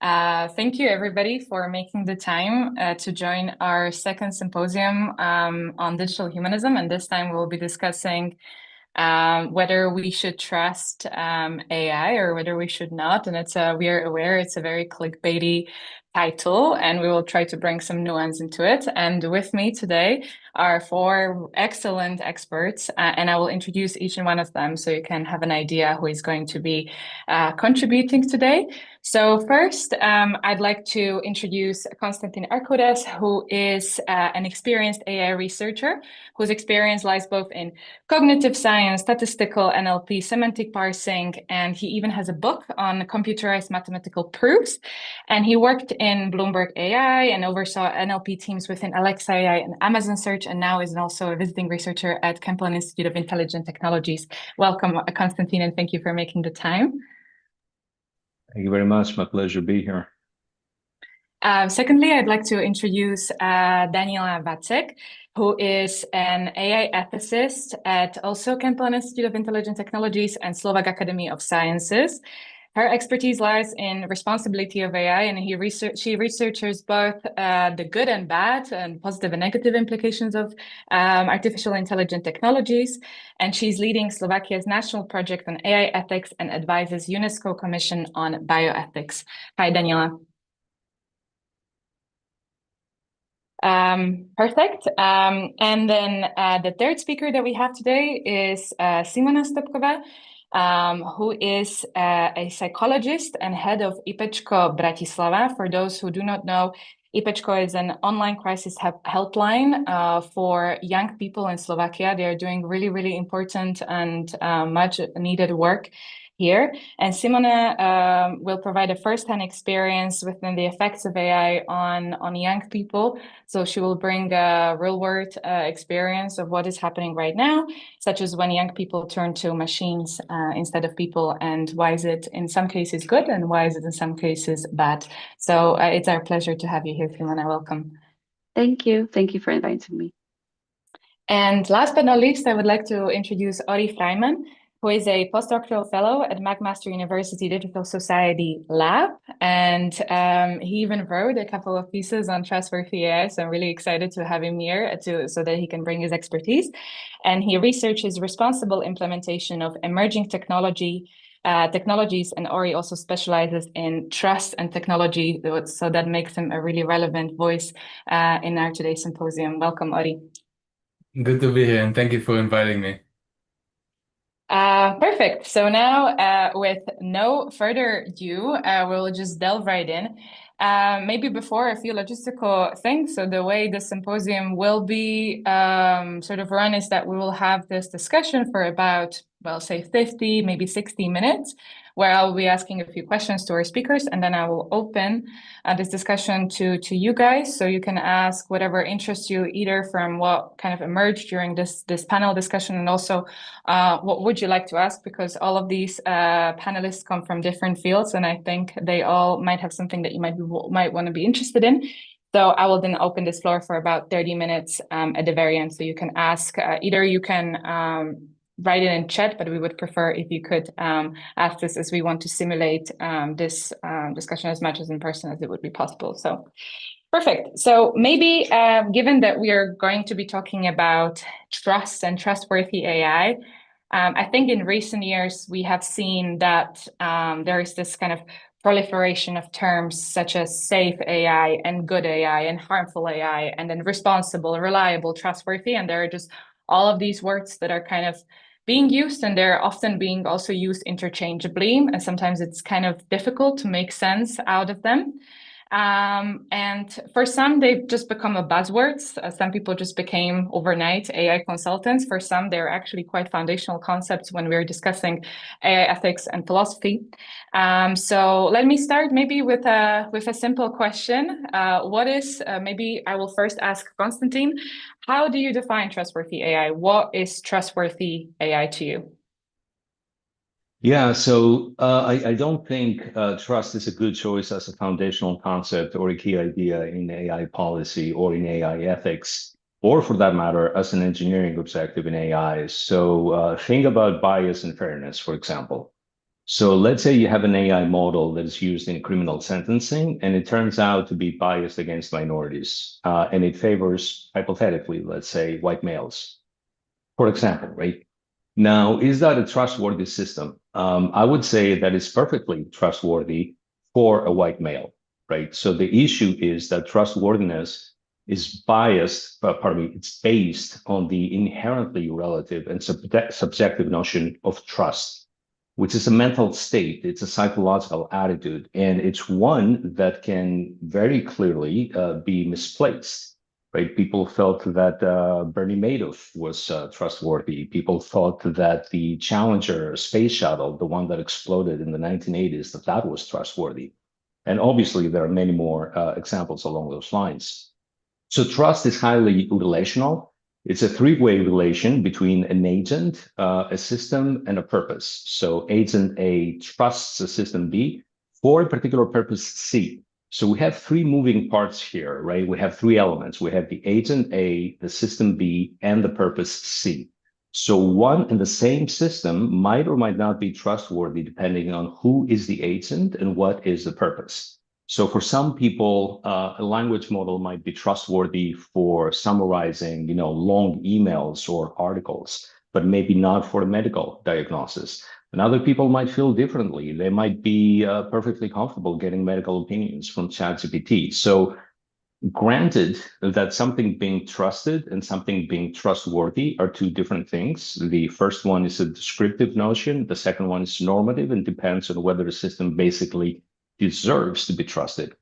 Thank you, everybody, for making the time to join our second symposium on digital humanism. And this time we'll be discussing whether we should trust AI or whether we should not. And we are aware it's a very clickbaity title, and we will try to bring some nuance into it. And with me today are four excellent experts, and I will introduce each and one of them so you can have an idea who is going to be contributing today. So first, I'd like to introduce Konstantin Arkudes, who is an experienced AI researcher whose experience lies both in cognitive science, statistical NLP, semantic parsing, and he even has a book on computerized mathematical proofs. And he worked in Bloomberg AI and oversaw NLP teams within Alexa AI and Amazon Search, and now is also a visiting researcher at Kaplan Institute of Intelligent Technologies. Welcome, Konstantin, and thank you for making the time. Thank you very much. My pleasure to be here. Secondly, I'd like to introduce Daniela Vacek, who is an AI ethicist at also Kaplan Institute of Intelligent Technologies and Slovak Academy of Sciences. Her expertise lies in responsibility of AI, and she researches both the good and bad and positive and negative implications of artificial intelligent technologies. And she's leading Slovakia's national project on AI ethics and advises UNESCO Commission on bioethics. Hi, Daniela. Perfect. And then the third speaker that we have today is Simona Stopkova, who is a psychologist and head of IPEčko Bratislava. For those who do not know, IPEčko is an online crisis helpline for young people in Slovakia. They are doing really, really important and much needed work here. And Simona will provide a first-hand experience within the effects of AI on young people. So she will bring a real-world experience of what is happening right now, such as when young people turn to machines instead of people, and why is it in some cases good and why is it in some cases bad. So it's our pleasure to have you here, Simona. Welcome. Thank you. Thank you for inviting me. And last but not least, I would like to introduce Ori Freiman, who is a postdoctoral fellow at McMaster University Digital Society Lab. And he even wrote a couple of pieces on trustworthy AI. So I'm really excited to have him here so that he can bring his expertise. And he researches responsible implementation of emerging technologies, and Ori also specializes in trust and technology. So that makes him a really relevant voice in our today's symposium. Welcome, Ori. Good to be here, and thank you for inviting me. Perfect. So now, with no further ado, we'll just delve right in. Maybe before a few logistical things. So the way the symposium will be sort of run is that we will have this discussion for about, well, say 50, maybe 60 minutes, where I'll be asking a few questions to our speakers, and then I will open this discussion to you guys, so you can ask whatever interests you, either from what kind of emerged during this panel discussion, and also what would you like to ask, because all of these panelists come from different fields, and I think they all might have something that you might want to be interested in. So I will then open this floor for about 30 minutes at the very end, so you can ask, either you can write it in chat, but we would prefer if you could ask this, as we want to simulate this discussion as much as in person as it would be possible. So perfect. So maybe given that we are going to be talking about trust and trustworthy AI, I think in recent years we have seen that there is this kind of proliferation of terms such as safe AI and good AI and harmful AI, and then responsible, reliable, trustworthy, and there are just all of these words that are kind of being used, and they're often being also used interchangeably, and sometimes it's kind of difficult to make sense out of them. And for some, they've just become a buzzwords. Some people just became overnight AI consultants. For some, they're actually quite foundational concepts when we're discussing AI ethics and philosophy. So let me start maybe with a simple question. Maybe I will first ask Konstantin, how do you define trustworthy AI? What is trustworthy AI to you? Yeah, so I don't think trust is a good choice as a foundational concept or a key idea in AI policy or in AI ethics, or for that matter, as an engineering objective in AI. So think about bias and fairness, for example. So let's say you have an AI model that is used in criminal sentencing, and it turns out to be biased against minorities, and it favors, hypothetically, let's say, white males, for example, right? Now, is that a trustworthy system? I would say that it's perfectly trustworthy for a white male, right? So the issue is that trustworthiness is biased, pardon me, it's based on the inherently relative and subjective notion of trust, which is a mental state, it's a psychological attitude, and it's one that can very clearly be misplaced, right? People felt that Bernie Madoff was trustworthy. People thought that the Challenger space shuttle, the one that exploded in the 1980s, that was trustworthy. And obviously, there are many more examples along those lines. So trust is highly relational. It's a three-way relation between an agent, a system, and a purpose. So agent A trusts a system B for a particular purpose C. So we have three moving parts here, right? We have three elements. We have the agent A, the system B, and the purpose C. So one and the same system might or might not be trustworthy depending on who is the agent and what is the purpose. So for some people, a language model might be trustworthy for summarizing, long emails or articles, but maybe not for a medical diagnosis. And other people might feel differently. They might be perfectly comfortable getting medical opinions from ChatGPT. So granted that something being trusted and something being trustworthy are two different things. The first one is a descriptive notion. The second one is normative and depends on whether the system basically deserves to be trusted.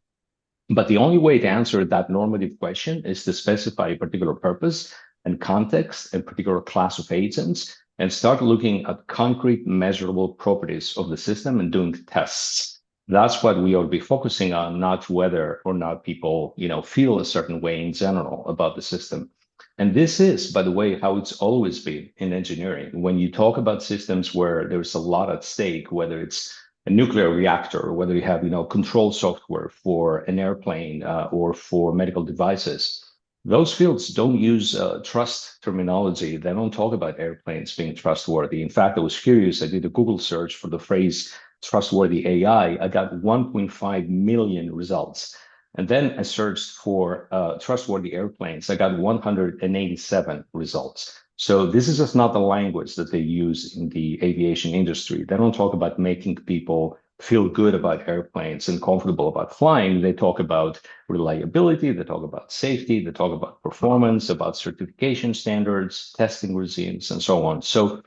But the only way to answer that normative question is to specify a particular purpose and context and particular class of agents and start looking at concrete measurable properties of the system and doing tests. That's what we ought to be focusing on, not whether or not people, feel a certain way in general about the system. And this is, by the way, how it's always been in engineering. When you talk about systems where there's a lot at stake, whether it's a nuclear reactor, or whether you have, control software for an airplane or for medical devices, those fields don't use trust terminology. They don't talk about airplanes being trustworthy. In fact, I was curious. I did a Google search for the phrase trustworthy AI. I got 1.5 million results. And then I searched for trustworthy airplanes. I got 187 results. So this is just not the language that they use in the aviation industry. They don't talk about making people feel good about airplanes and comfortable about flying. They talk about reliability, they talk about safety, they talk about performance, about certification standards, testing regimes, and so on. So,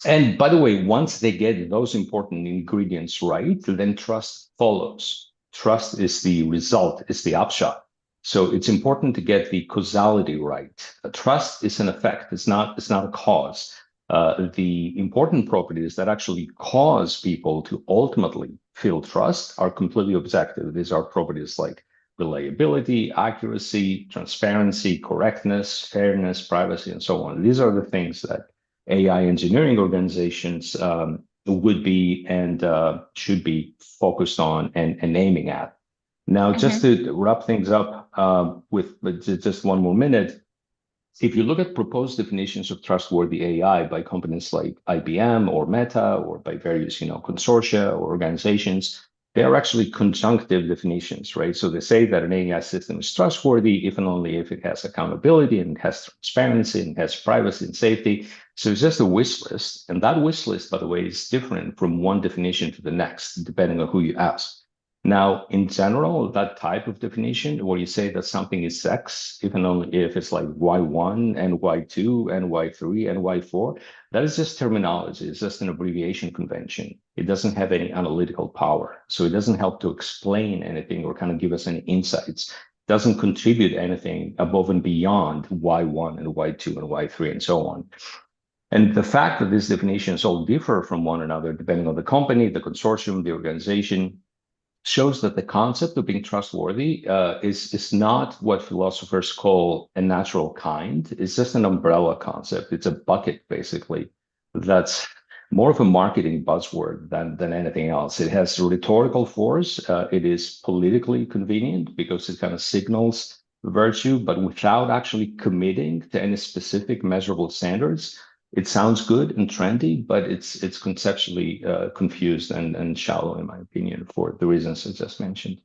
and by the way, once they get those important ingredients right, then trust follows. Trust is the result, is the upshot. So it's important to get the causality right. Trust is an effect, it's not a cause. The important properties that actually cause people to ultimately feel trust are completely objective. These are properties like reliability, accuracy, transparency, correctness, fairness, privacy, and so on. These are the things that AI engineering organizations would be and should be focused on and aiming at. Now, just to wrap things up with just one more minute, if you look at proposed definitions of trustworthy AI by companies like IBM or Meta or by various consortia or organizations, they are actually conjunctive definitions, right? So they say that an AI system is trustworthy if and only if it has accountability and it has transparency and has privacy and safety. So it's just a wish list. And that wish list, by the way, is different from one definition to the next, depending on who you ask. Now, in general, that type of definition where you say that something is sex, if and only if it's like Y1 and Y2 and Y3 and Y4, that is just terminology. It's just an abbreviation convention. It doesn't have any analytical power. So it doesn't help to explain anything or kind of give us any insights. It doesn't contribute anything above and beyond Y1 and Y2 and Y3 and so on. And the fact that these definitions all differ from one another, depending on the company, the consortium, the organization, shows that the concept of being trustworthy is not what philosophers call a natural kind. It's just an umbrella concept. It's a bucket, basically, that's more of a marketing buzzword than anything else. It has rhetorical force. It is politically convenient because it kind of signals virtue, but without actually committing to any specific measurable standards. it sounds good and trendy, but it's conceptually confused and shallow, in my opinion, for the reasons I just mentioned.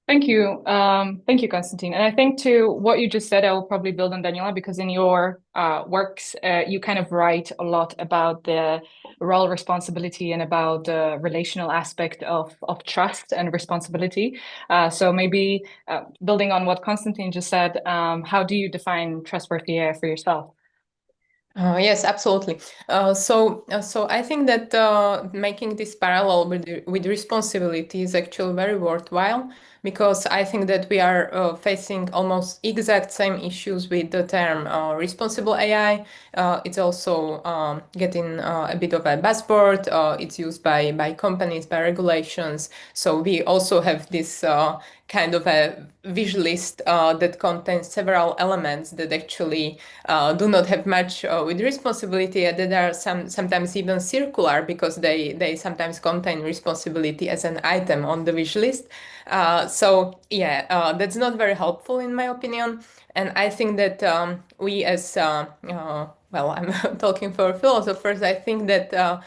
Thank you. Thank you, Konstantin. And I think to what you just said, I will probably build on Daniela, because in your works, you kind of write a lot about the role responsibility and about the relational aspect of trust and responsibility. So maybe building on what Konstantin just said, how do you define trustworthy AI for yourself? Yes, absolutely. So I think that making this parallel with responsibility is actually very worthwhile, because I think that we are facing almost exact same issues with the term responsible AI. It's also getting a bit of a buzzword. It's used by companies, by regulations. So we also have this kind of a wish list that contains several elements that actually do not have much with responsibility, that are sometimes even circular, because they sometimes contain responsibility as an item on the wish list. So yeah, that's not very helpful in my opinion. And I think that we as well, I'm talking for philosophers, I think that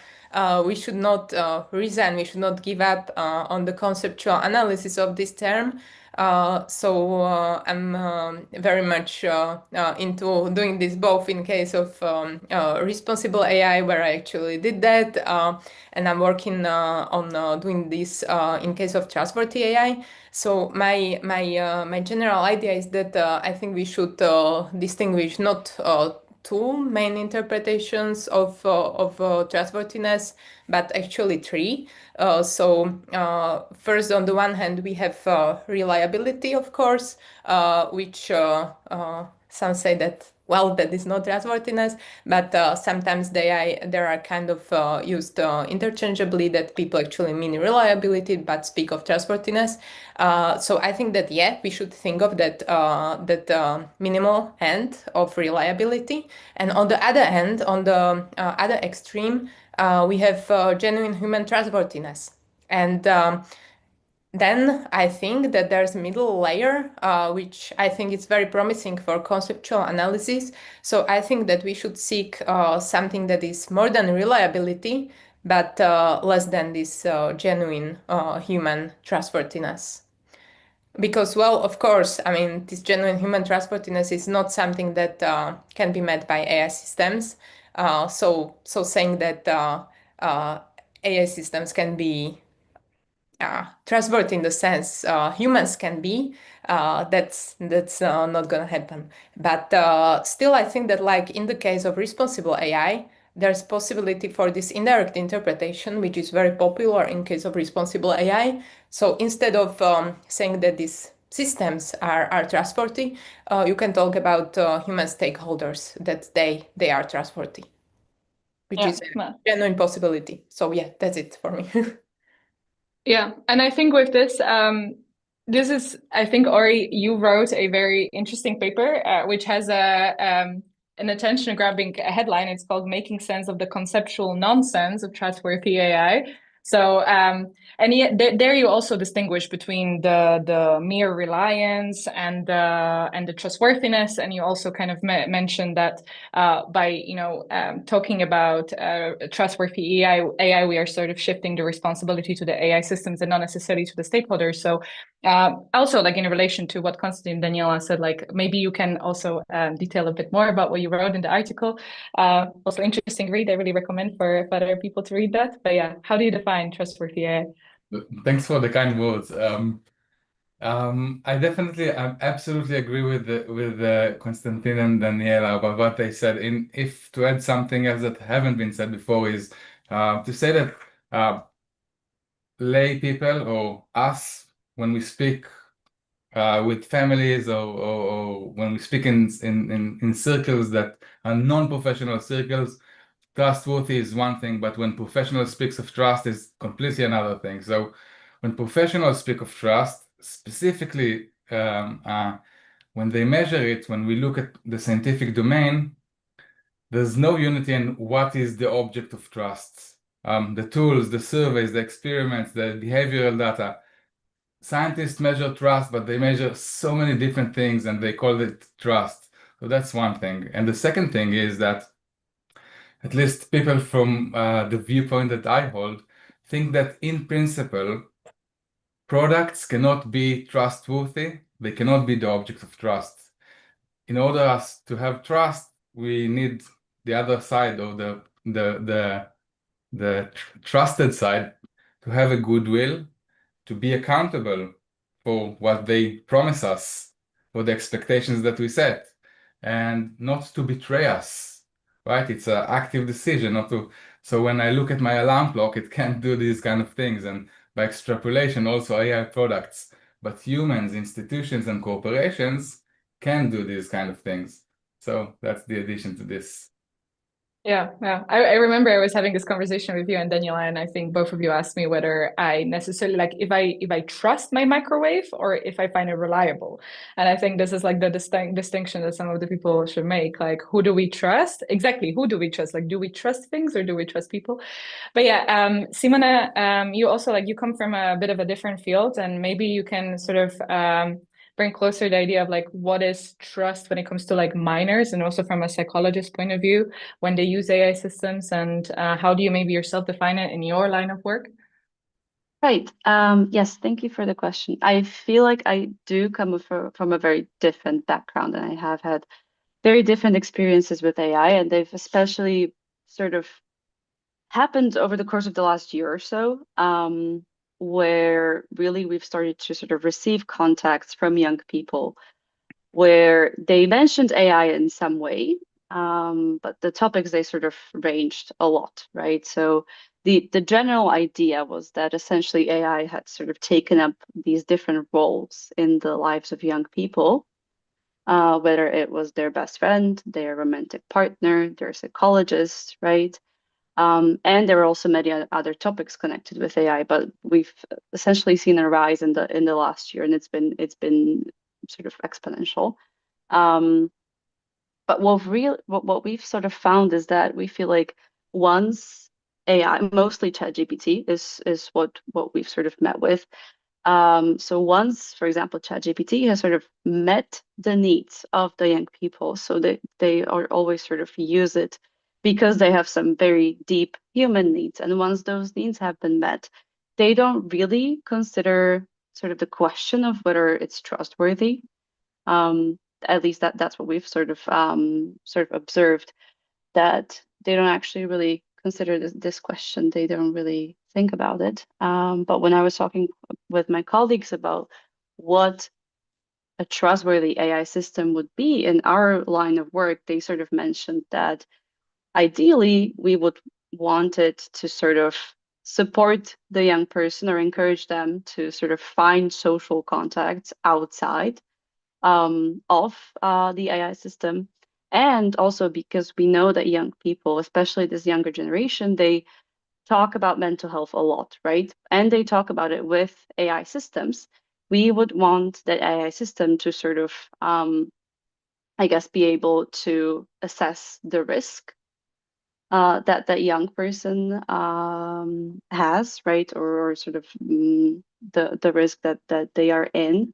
we should not resign, we should not give up on the conceptual analysis of this term. I'm very much into doing this both in case of responsible AI, where I actually did that, and I'm working on doing this in case of trustworthy AI. So my general idea is that I think we should distinguish not two main interpretations of trustworthiness, but actually three. First, on the one hand, we have reliability, of course, which some say that, well, that is not trustworthiness, but sometimes they are kind of used interchangeably, that people actually mean reliability but speak of trustworthiness. So I think that, yeah, we should think of that minimal end of reliability. And on the other hand, on the other extreme, we have genuine human trustworthiness. And then I think that there's a middle layer, which I think is very promising for conceptual analysis. So I think that we should seek something that is more than reliability, but less than this genuine human trustworthiness. Because, well, of course, I mean, this genuine human trustworthiness is not something that can be met by AI systems. So saying that AI systems can be trustworthy in the sense humans can be, that's not gonna happen. But still, I think that, like in the case of responsible AI, there's possibility for this indirect interpretation, which is very popular in case of responsible AI. So instead of saying that these systems are trustworthy, you can talk about human stakeholders, that they are trustworthy, which is a genuine possibility. So yeah, that's it for me. Yeah, and I think with this, this is, I think, Ori, you wrote a very interesting paper, which has an attention-grabbing headline. It's called "Making Sense of the Conceptual Nonsense of Trustworthy AI." So, and yet there you also distinguish between the mere reliance and the trustworthiness, and you also kind of mentioned that by talking about trustworthy AI, we are sort of shifting the responsibility to the AI systems and not necessarily to the stakeholders. So also, like in relation to what Konstantin and Daniela said, like maybe you can also detail a bit more about what you wrote in the article. Also interesting read. I really recommend for other people to read that. But yeah, how do you define trustworthy AI? Thanks for the kind words. I absolutely agree with Konstantin and Daniela about what they said. If to add something else that haven't been said before is to say that lay people or us, when we speak with families or when we speak in circles that are non-professional circles, trustworthy is one thing, but when professionals speaks of trust is completely another thing. So when professionals speak of trust, specifically when they measure it, when we look at the scientific domain, there's no unity in what is the object of trust. The tools, the surveys, the experiments, the behavioral data. Scientists measure trust, but they measure so many different things and they call it trust. So that's one thing. And the second thing is that at least people from the viewpoint that I hold, think that in principle, products cannot be trustworthy. They cannot be the object of trust. In order us to have trust, we need the other side, or the trusted side, to have a goodwill, to be accountable for what they promise us, for the expectations that we set, and not to betray us, right? It's an active decision not to. So when I look at my alarm clock, it can't do these kind of things, and by extrapolation, also AI products. But humans, institutions, and corporations can do these kind of things. So that's the addition to this. Yeah. I remember I was having this conversation with you and Daniela, and I think both of you asked me whether I necessarily like if I trust my microwave or if I find it reliable. And I think this is like the distinction that some of the people should make. Like, who do we trust? Exactly, who do we trust? Like, do we trust things or do we trust people? But yeah, Simona, you also like you come from a bit of a different field, and maybe you can sort of bring closer the idea of like what is trust when it comes to like minors, and also from a psychologist point of view when they use AI systems, and how do you maybe yourself define it in your line of work? Right. Yes, thank you for the question. I feel like I do come from a very different background, and I have had very different experiences with AI, and they've especially sort of happened over the course of the last year or so, where really we've started to sort of receive contacts from young people where they mentioned AI in some way, but the topics they sort of ranged a lot, right? So the general idea was that essentially AI had sort of taken up these different roles in the lives of young people, whether it was their best friend, their romantic partner, their psychologist, right? And there were also many other topics connected with AI, but we've essentially seen a rise in the last year, and it's been sort of exponential. But what we've sort of found is that we feel like once AI, mostly ChatGPT, is what we've sort of met with. So once, for example, ChatGPT has sort of met the needs of the young people, so they are always sort of use it because they have some very deep human needs. And once those needs have been met, they don't really consider sort of the question of whether it's trustworthy. At least that's what we've sort of observed, that they don't actually really consider this question. They don't really think about it. But when I was talking with my colleagues about what a trustworthy AI system would be in our line of work, they sort of mentioned that ideally we would want it to sort of support the young person or encourage them to sort of find social contacts outside of the AI system. And also because we know that young people, especially this younger generation, they talk about mental health a lot, right? And they talk about it with AI systems. We would want that AI system to sort of, I guess, be able to assess the risk that that young person has, right? Or sort of the risk that they are in.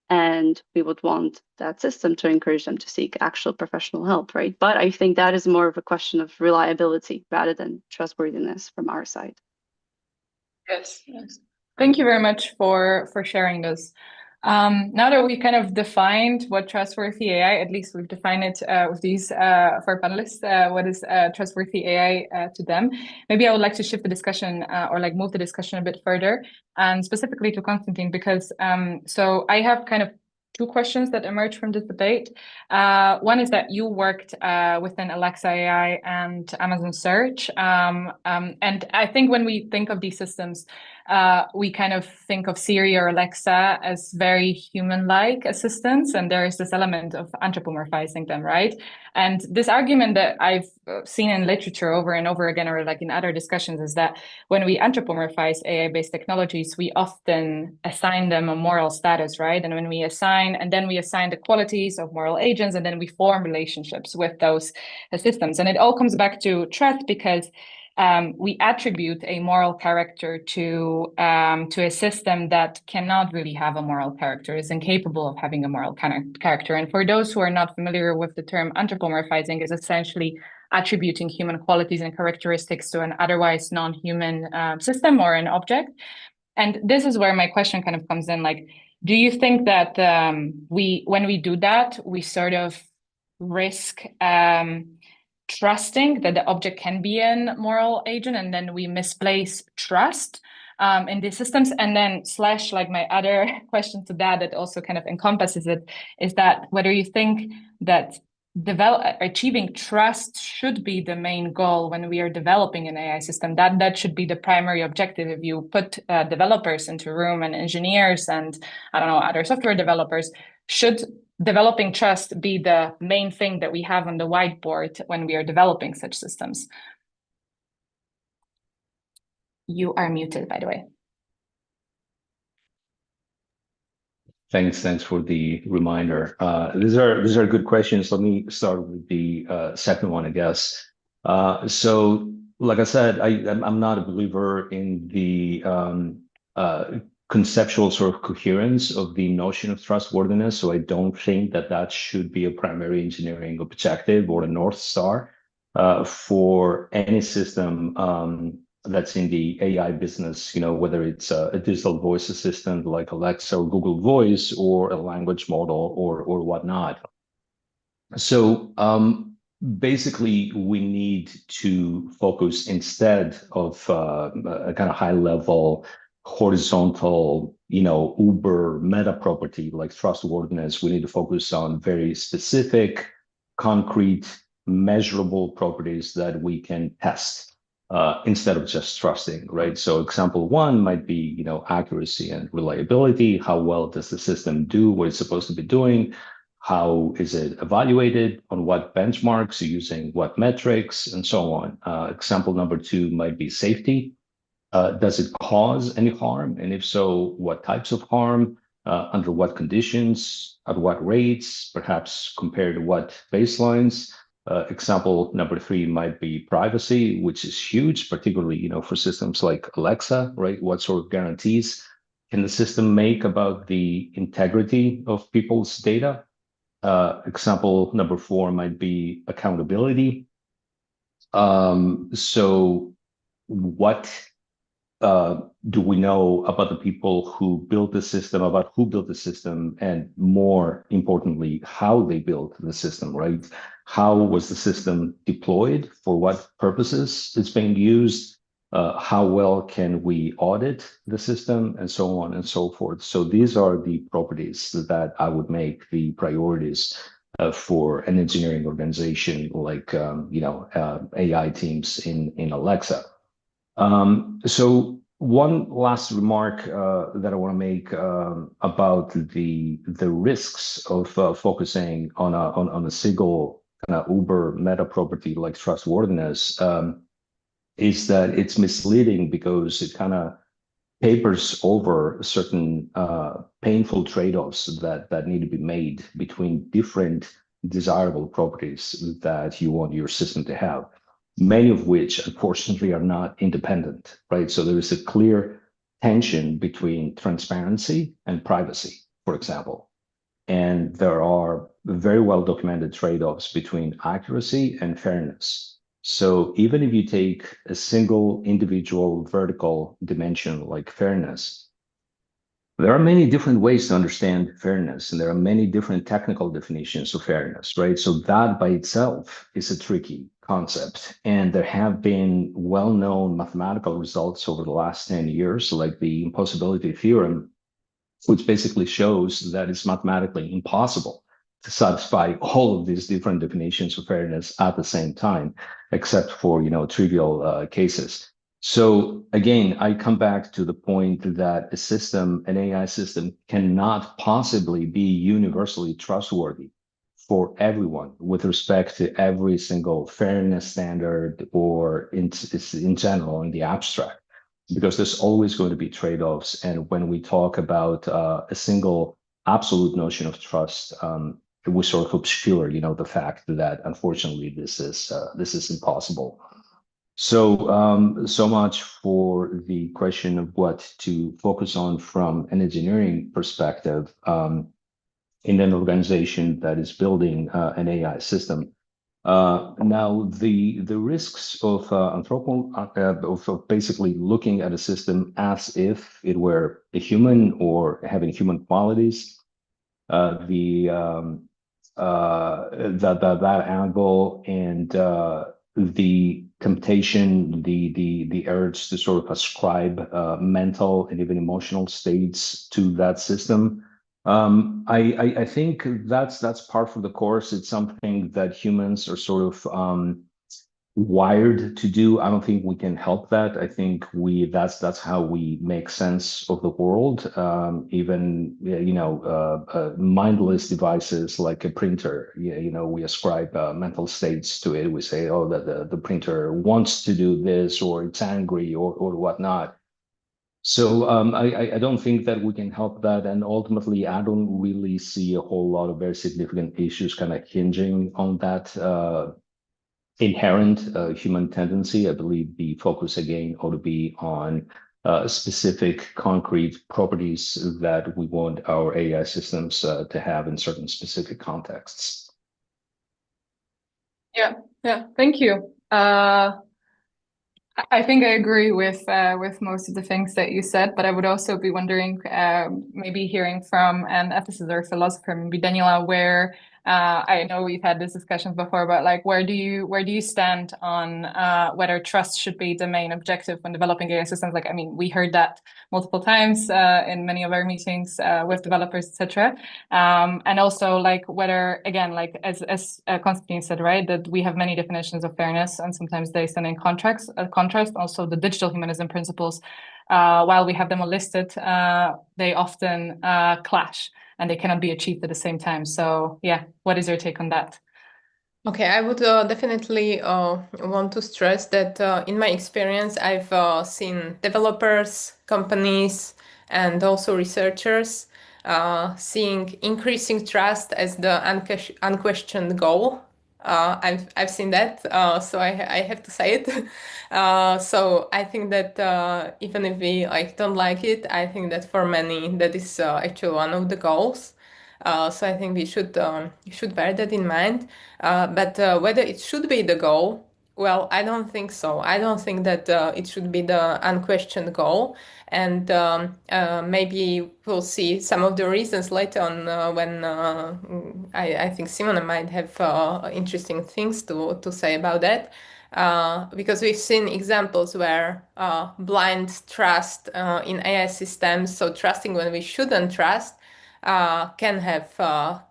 And we would want that system to encourage them to seek actual professional help, right? But I think that is more of a question of reliability rather than trustworthiness from our side. Yes. Thank you very much for sharing this. Now that we kind of defined what trustworthy AI, at least we've defined it with these for our panelists, what is trustworthy AI to them. Maybe I would like to shift the discussion or like move the discussion a bit further, and specifically to Konstantin, because so I have kind of two questions that emerge from this debate. One is that you worked within Alexa AI and Amazon Search. And I think when we think of these systems, we kind of think of Siri or Alexa as very human-like assistants, and there is this element of anthropomorphizing them, right? And this argument that I've seen in literature over and over again, or like in other discussions, is that when we anthropomorphize AI-based technologies, we often assign them a moral status, right? And when we assign the qualities of moral agents, and then we form relationships with those systems. And it all comes back to trust, because we attribute a moral character to a system that cannot really have a moral character, is incapable of having a moral character. And for those who are not familiar with the term anthropomorphizing, is essentially attributing human qualities and characteristics to an otherwise non-human system or an object. And this is where my question kind of comes in. Like, do you think that when we do that, we sort of risk trusting that the object can be a moral agent, and then we misplace trust in these systems? And then / like my other question to that also kind of encompasses it, is that whether you think that achieving trust should be the main goal when we are developing an AI system, that should be the primary objective. If you put developers into a room and engineers and, I don't know, other software developers, should developing trust be the main thing that we have on the whiteboard when we are developing such systems? You are muted, by the way. Thanks for the reminder. These are good questions. Let me start with the second one, I guess. So, like I said, I'm not a believer in the conceptual sort of coherence of the notion of trustworthiness. So I don't think that should be a primary engineering objective or a North Star for any system that's in the AI business, whether it's a digital voice assistant like Alexa or Google Voice, or a language model or whatnot. So basically, we need to focus, instead of a kind of high level, horizontal, Uber meta property like trustworthiness, we need to focus on very specific, concrete, measurable properties that we can test. Instead of just trusting, right? So example one might be, accuracy and reliability. How well does the system do what it's supposed to be doing? How is it evaluated? On what benchmarks? Using what metrics? And so on. Example number two might be safety. Does it cause any harm? And if so, what types of harm? Under what conditions? At what rates? Perhaps compared to what baselines? Example number three might be privacy, which is huge, particularly for systems like Alexa, right? What sort of guarantees can the system make about the integrity of people's data? Example number four might be accountability. So what do we know about the people who built the system, about who built the system, and more importantly, how they built the system, right? How was the system deployed? For what purposes it's being used? How well can we audit the system, and so on and so forth. So these are the properties that I would make the priorities for an engineering organization like AI teams in Alexa. So one last remark that I want to make about the risks of focusing on a single kind of Uber meta property like trustworthiness is that it's misleading, because it kind of papers over certain painful trade-offs that need to be made between different desirable properties that you want your system to have, many of which unfortunately are not independent, right? So there is a clear tension between transparency and privacy, for example. And there are very well documented trade-offs between accuracy and fairness. So even if you take a single individual vertical dimension like fairness, there are many different ways to understand fairness, and there are many different technical definitions of fairness, right? So that by itself is a tricky concept. And there have been well-known mathematical results over the last 10 years, like the impossibility theorem, which basically shows that it's mathematically impossible to satisfy all of these different definitions of fairness at the same time, except for, trivial cases. So again, I come back to the point that a system, an AI system, cannot possibly be universally trustworthy for everyone with respect to every single fairness standard, or in general, in the abstract, because there's always going to be trade-offs. And when we talk about a single absolute notion of trust, we sort of obscure, the fact that unfortunately this is impossible. So so much for the question of what to focus on from an engineering perspective in an organization that is building an AI system. Now, the risks of of basically looking at a system as if it were a human or having human qualities, that angle and the temptation, the urge to sort of ascribe mental and even emotional states to that system. I think that's part of the course. It's something that humans are sort of wired to do. I don't think we can help that. I think that's how we make sense of the world. Even mindless devices like a printer. We ascribe mental states to it. We say, oh, that the printer wants to do this, or it's angry, or whatnot. So I don't think that we can help that. And ultimately, I don't really see a whole lot of very significant issues kind of hinging on that inherent human tendency. I believe the focus again ought to be on specific concrete properties that we want our AI systems to have in certain specific contexts. Yeah, thank you. I think I agree with most of the things that you said, but I would also be wondering, maybe hearing from an ethicist or philosopher, maybe Daniela, where I know we've had this discussion before, but like, where do you stand on whether trust should be the main objective when developing AI systems? Like, I mean, we heard that multiple times in many of our meetings with developers, etc. And also, like, whether, again, like as Konstantin said, right, that we have many definitions of fairness, and sometimes they stand in contrast. Also, the digital humanism principles, while we have them all listed, they often clash, and they cannot be achieved at the same time. So, yeah, what is your take on that? Okay, I would definitely want to stress that in my experience, I've seen developers, companies, and also researchers seeing increasing trust as the unquestioned goal. I've seen that, so I have to say it. So I think that even if we don't like it, I think that for many that is actually one of the goals. So I think we should bear that in mind. But whether it should be the goal, well, I don't think so. I don't think that it should be the unquestioned goal. And maybe we'll see some of the reasons later on when I think Simona might have interesting things to say about that. Because we've seen examples where blind trust in AI systems, so trusting when we shouldn't trust, can have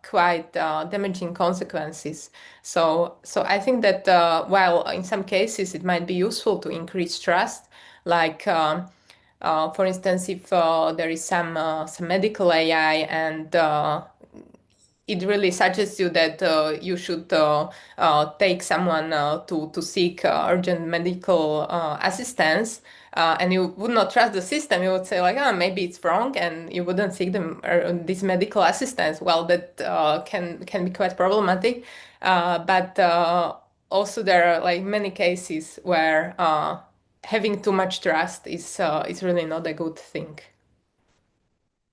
quite damaging consequences. So I think that while in some cases it might be useful to increase trust, like for instance, if there is some medical AI and it really suggests you that you should take someone to seek urgent medical assistance, and you would not trust the system. You would say like, oh, maybe it's wrong, and you wouldn't seek them this medical assistance. Well, that can be quite problematic, but also there are like many cases where having too much trust is really not a good thing.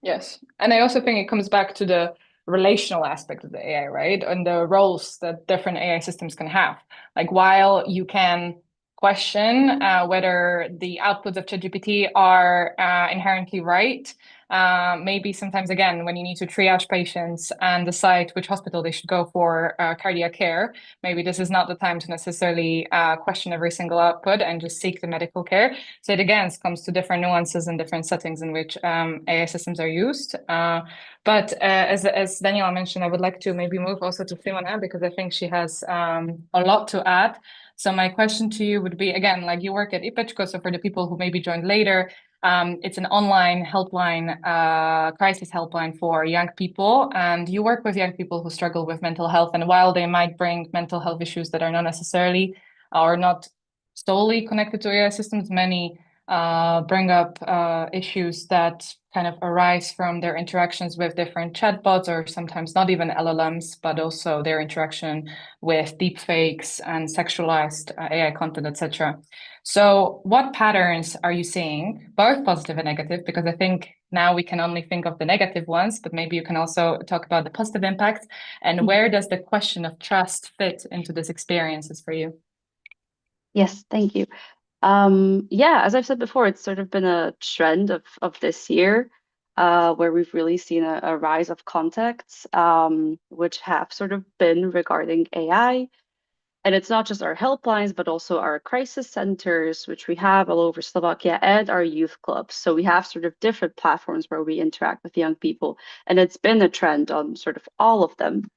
Yes. And I also think it comes back to the relational aspect of the AI, right? And the roles that different AI systems can have. Like, while you can question whether the outputs of ChatGPT are inherently right, maybe sometimes, again, when you need to triage patients and decide which hospital they should go for cardiac care, maybe this is not the time to necessarily question every single output and just seek the medical care. So it again comes to different nuances and different settings in which AI systems are used. But as Daniela mentioned, I would like to maybe move also to Simona, because I think she has a lot to add. So my question to you would be, again, like, you work at IPECHCO, so for the people who maybe joined later, it's an online helpline, crisis helpline for young people, and you work with young people who struggle with mental health. And while they might bring mental health issues that are not necessarily or not solely connected to AI systems, many bring up issues that kind of arise from their interactions with different chatbots, or sometimes not even LLMs, but also their interaction with deepfakes and sexualized AI content, etc. So what patterns are you seeing, both positive and negative? Because I think now we can only think of the negative ones, but maybe you can also talk about the positive impact. And where does the question of trust fit into these experiences for you? Yes, thank you. Yeah, as I've said before, it's sort of been a trend of this year, where we've really seen a rise of contacts, which have sort of been regarding AI. And it's not just our helplines, but also our crisis centers, which we have all over Slovakia, and our youth clubs. So we have sort of different platforms where we interact with young people. And it's been a trend on sort of all of them.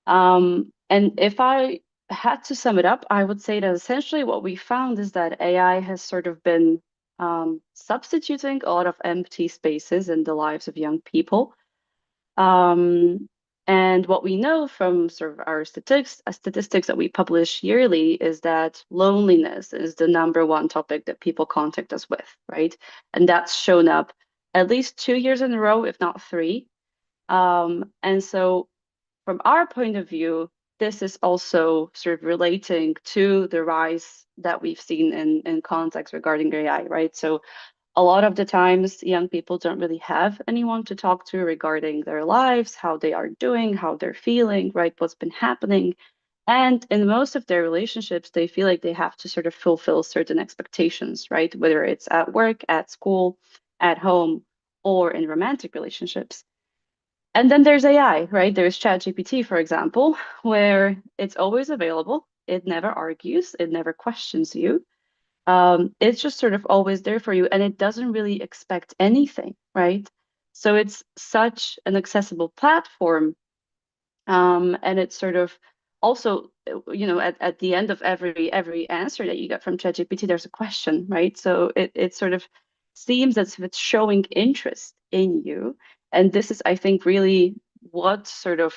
And if I had to sum it up, I would say that essentially what we found is that AI has sort of been substituting a lot of empty spaces in the lives of young people. And what we know from sort of our statistics that we publish yearly is that loneliness is the #1 topic that people contact us with, right? And that's shown up at least 2 years in a row, if not 3. And so from our point of view, this is also sort of relating to the rise that we've seen in context regarding AI, right? So a lot of the times, young people don't really have anyone to talk to regarding their lives, how they are doing, how they're feeling, right? What's been happening. And in most of their relationships, they feel like they have to sort of fulfill certain expectations, right? Whether it's at work, at school, at home, or in romantic relationships. And then there's AI, right? There's ChatGPT, for example, where it's always available. It never argues, it never questions you. It's just sort of always there for you, and it doesn't really expect anything, right? So it's such an accessible platform, and it's sort of also, at the end of every answer that you get from ChatGPT, there's a question, right? So it sort of seems as if it's showing interest in you, and this is, I think, really what sort of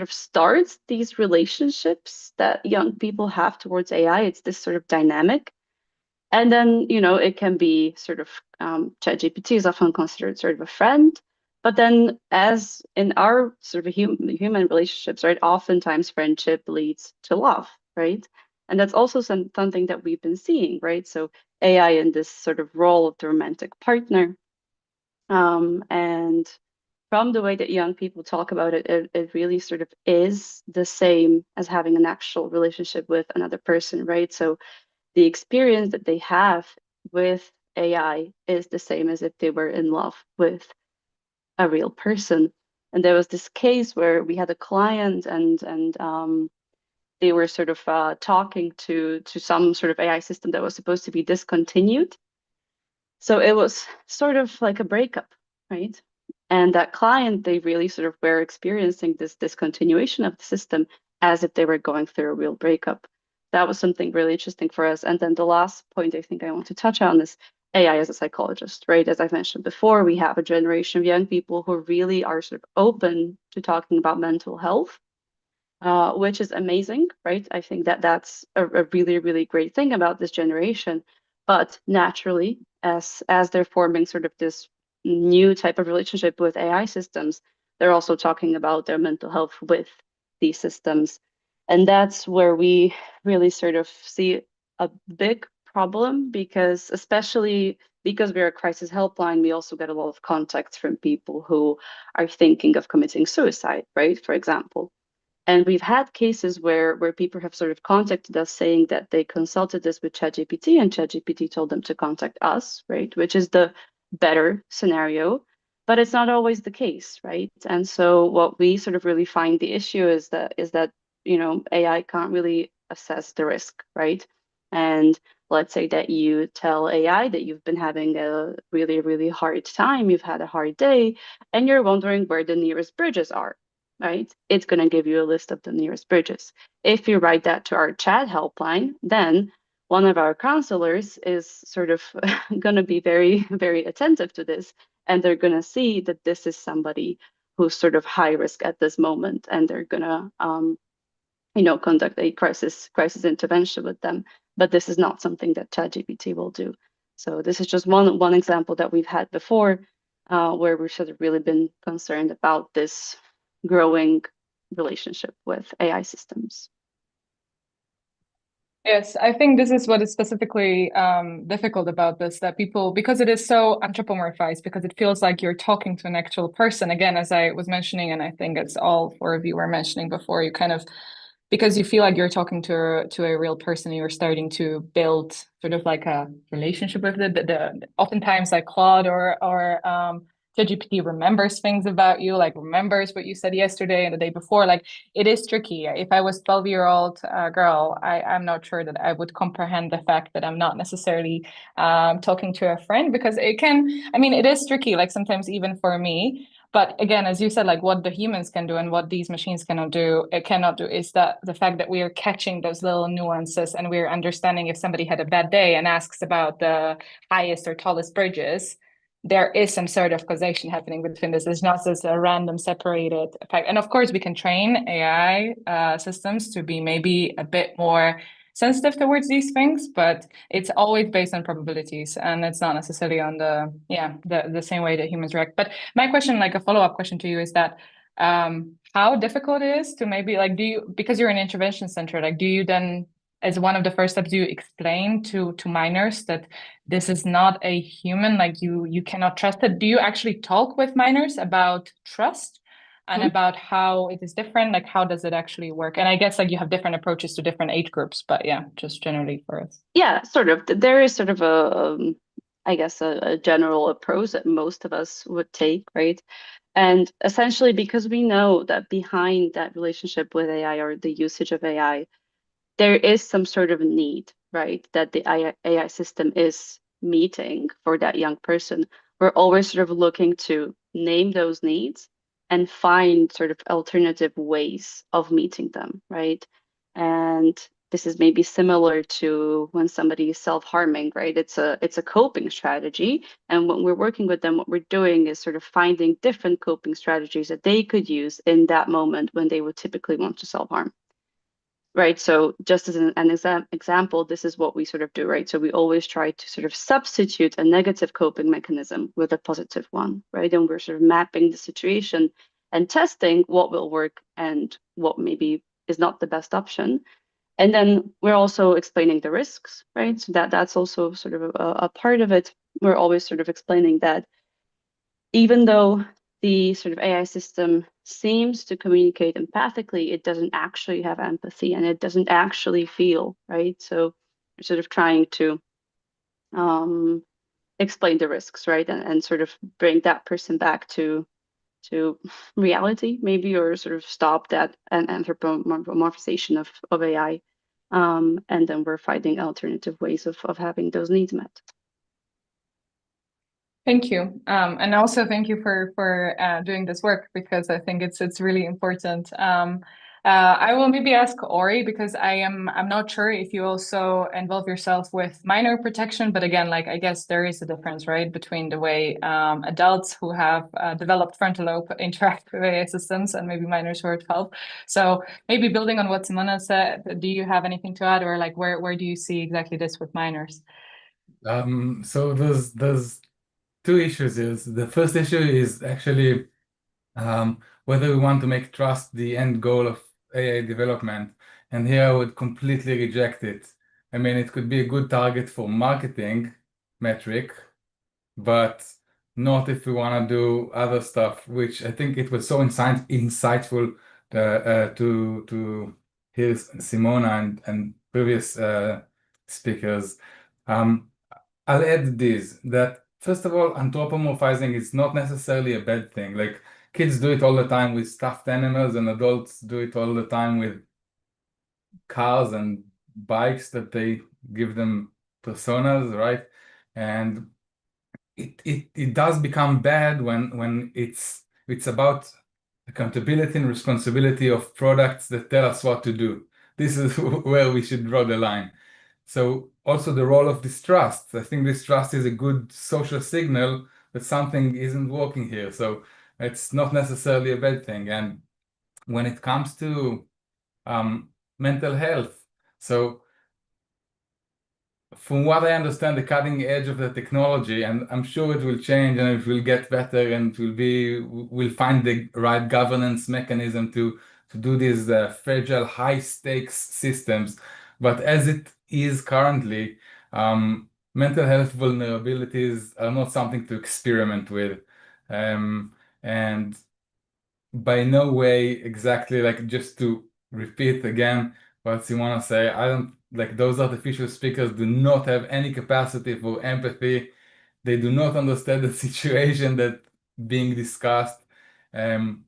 starts these relationships that young people have towards AI. It's this sort of dynamic. And then, it can be sort of, ChatGPT is often considered sort of a friend. But then as in our sort of human relationships, right, oftentimes friendship leads to love, right? And that's also something that we've been seeing, right? So AI in this sort of role of the romantic partner. And from the way that young people talk about it, it really sort of is the same as having an actual relationship with another person, right? So the experience that they have with AI is the same as if they were in love with a real person. And there was this case where we had a client and they were sort of talking to some sort of AI system that was supposed to be discontinued. So it was sort of like a breakup, right? And that client, they really sort of were experiencing this discontinuation of the system as if they were going through a real breakup. That was something really interesting for us. And then the last point I think I want to touch on is AI as a psychologist, right? As I mentioned before, we have a generation of young people who really are sort of open to talking about mental health, which is amazing, right? I think that that's a really, really great thing about this generation. But naturally, as they're forming sort of this new type of relationship with AI systems, they're also talking about their mental health with these systems. And that's where we really sort of see a big problem, because especially because we're a crisis helpline, we also get a lot of contacts from people who are thinking of committing suicide, right? For example. And we've had cases where people have sort of contacted us saying that they consulted this with ChatGPT and ChatGPT told them to contact us, right? Which is the better scenario, but it's not always the case, right? And so what we sort of really find the issue is that AI can't really assess the risk, right? And let's say that you tell AI that you've been having a really, really hard time, you've had a hard day, and you're wondering where the nearest bridges are, right? It's going to give you a list of the nearest bridges. If you write that to our chat helpline, then one of our counselors is sort of going to be very, very attentive to this. And they're going to see that this is somebody who's sort of high risk at this moment. And they're going to, conduct a crisis intervention with them. but this is not something that ChatGPT will do. So this is just one example that we've had before, where we've sort of really been concerned about this growing relationship with AI systems. Yes, I think this is what is specifically difficult about this, that people, because it is so anthropomorphized, because it feels like you're talking to an actual person. Again, as I was mentioning, and I think it's all four of you were mentioning before, you kind of, because you feel like you're talking to a real person, you're starting to build sort of like a relationship with it. Oftentimes like Claude or ChatGPT remembers things about you, like remembers what you said yesterday and the day before. Like it is tricky. If I was 12-year-old girl, I'm not sure that I would comprehend the fact that I'm not necessarily talking to a friend, because it can, I mean, it is tricky, like sometimes even for me. But again, as you said, like what the humans can do and what these machines cannot do, is that the fact that we are catching those little nuances and we're understanding if somebody had a bad day and asks about the highest or tallest bridges, there is some sort of causation happening between this. It's not just a random separated effect. And of course, we can train AI systems to be maybe a bit more sensitive towards these things, but it's always based on probabilities, and it's not necessarily on the same way that humans react. But my question, like a follow-up question to you, is that how difficult it is to maybe like, because you're an intervention center, like do you then, as one of the first steps, do you explain to minors that this is not a human, like you cannot trust it? Do you actually talk with minors about trust and about how it is different? Like how does it actually work? And I guess like you have different approaches to different age groups, but yeah, just generally for us. Yeah, sort of. There is sort of I guess a general approach that most of us would take, right? And essentially because we know that behind that relationship with AI or the usage of AI, there is some sort of need, right, that the AI system is meeting for that young person. We're always sort of looking to name those needs and find sort of alternative ways of meeting them, right? And this is maybe similar to when somebody is self-harming, right? It's a coping strategy. And when we're working with them, what we're doing is sort of finding different coping strategies that they could use in that moment when they would typically want to self-harm. Right. So just as an example, this is what we sort of do, right? So we always try to sort of substitute a negative coping mechanism with a positive one, right? And we're sort of mapping the situation and testing what will work and what maybe is not the best option. And then we're also explaining the risks, right? So that's also sort of a part of it. We're always sort of explaining that even though the sort of AI system seems to communicate empathically, it doesn't actually have empathy and it doesn't actually feel, right? So we're sort of trying to explain the risks, right? And sort of bring that person back to reality, maybe, or sort of stop that anthropomorphization of AI. And then we're finding alternative ways of having those needs met. Thank you, and also thank you for doing this work, because I think it's really important. I will maybe ask Ori, because I'm not sure if you also involve yourself with minor protection, but again, like I guess there is a difference, right, between the way adults who have developed frontal lobe interact with AI systems and maybe minors who are 12. So maybe building on what Simona said, do you have anything to add, or like where do you see exactly this with minors? So there's two issues. The first issue is actually whether we want to make trust the end goal of AI development. And here I would completely reject it. I mean, it could be a good target for marketing metric, but not if we want to do other stuff, which I think it was so insightful to hear Simona and previous speakers. I'll add this, that first of all, anthropomorphizing is not necessarily a bad thing. Like kids do it all the time with stuffed animals, and adults do it all the time with cars and bikes that they give them personas, right? And it does become bad when it's about accountability and responsibility of products that tell us what to do. This is where we should draw the line. So also the role of distrust. I think distrust is a good social signal that something isn't working here. So it's not necessarily a bad thing. And when it comes to mental health, so from what I understand, the cutting edge of the technology, and I'm sure it will change and it will get better, and we'll find the right governance mechanism to do these fragile, high stakes systems. But as it is currently, mental health vulnerabilities are not something to experiment with, and by no way exactly, like, just to repeat again what Simona say, I don't like those artificial speakers do not have any capacity for empathy. They do not understand the situation that being discussed. Um,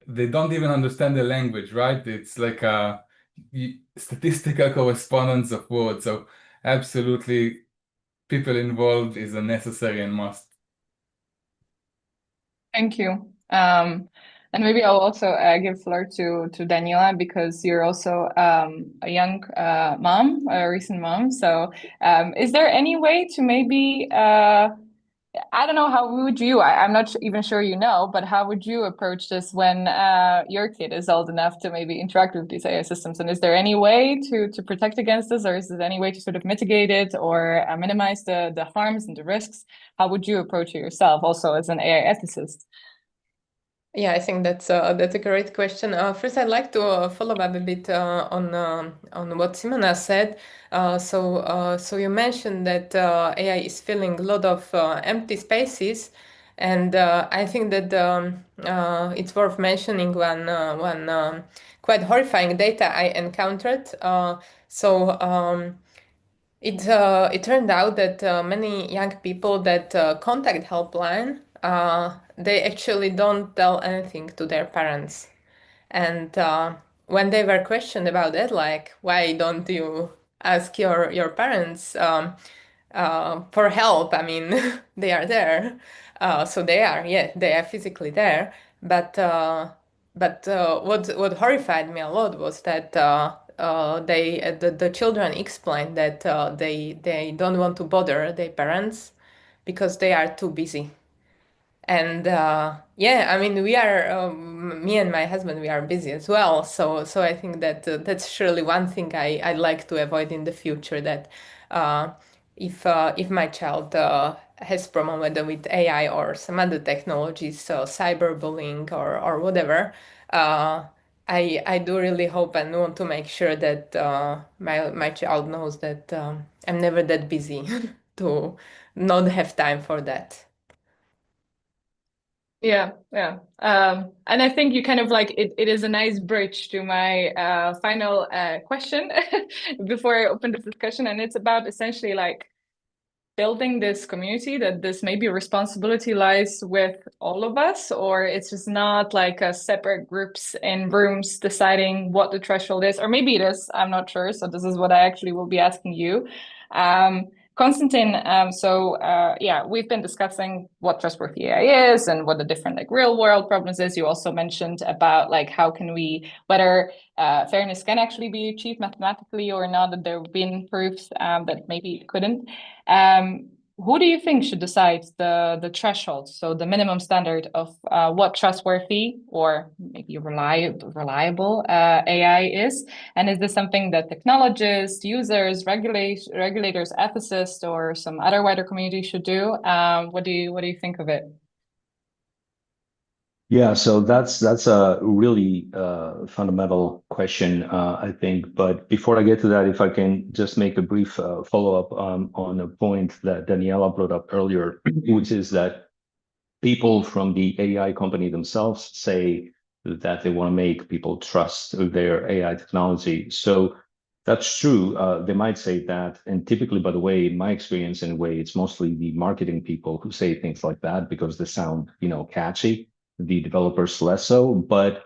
they don't even understand the language, right? It's like a statistical correspondence of words. So absolutely, people involved is a necessary and must. Thank you. And maybe I'll also give floor to Daniela, because you're also a young mom, a recent mom. So is there any way to maybe, I don't know, how would you, I'm not even sure you know, but how would you approach this when your kid is old enough to maybe interact with these AI systems? And is there any way to protect against this, or is there any way to sort of mitigate it or minimize the harms and the risks? How would you approach it yourself, also as an AI ethicist? Yeah, I think that's a great question. First, I'd like to follow up a bit on what Simona said. So you mentioned that AI is filling a lot of empty spaces, and I think that it's worth mentioning one quite horrifying data I encountered. It turned out that many young people that contact helpline, they actually don't tell anything to their parents. And when they were questioned about it, like, why don't you ask your parents for help? I mean, they are there. So they are physically there. But what horrified me a lot was that the children explained that they don't want to bother their parents because they are too busy. And I mean, we are me and my husband, we are busy as well. So I think that that's surely one thing I'd like to avoid in the future. That if my child has problem whether with AI or some other technologies, so cyberbullying or whatever, I do really hope and want to make sure that my child knows that I'm never that busy to not have time for that. Yeah. And I think you kind of like it is a nice bridge to my final question before I open this discussion. And it's about essentially like building this community, that this maybe responsibility lies with all of us, or it's just not like a separate groups in rooms deciding what the threshold is, or maybe it is, I'm not sure. So this is what I actually will be asking you. Konstantin, we've been discussing what trustworthy AI is and what the different like real world problems is. You also mentioned about like how can we, whether fairness can actually be achieved mathematically or not, that there have been proofs that maybe it couldn't. Who do you think should decide the threshold, so the minimum standard of what trustworthy or maybe reliable AI is? And is this something that technologists, users, regulators, ethicists, or some other wider community should do? What do you think of it? Yeah, so that's a really fundamental question, I think. But before I get to that, if I can just make a brief follow-up on a point that Daniela brought up earlier, which is that people from the AI company themselves say that they want to make people trust their AI technology. So that's true. They might say that, and typically, by the way, in my experience, anyway, it's mostly the marketing people who say things like that because they sound, catchy. The developers less so, but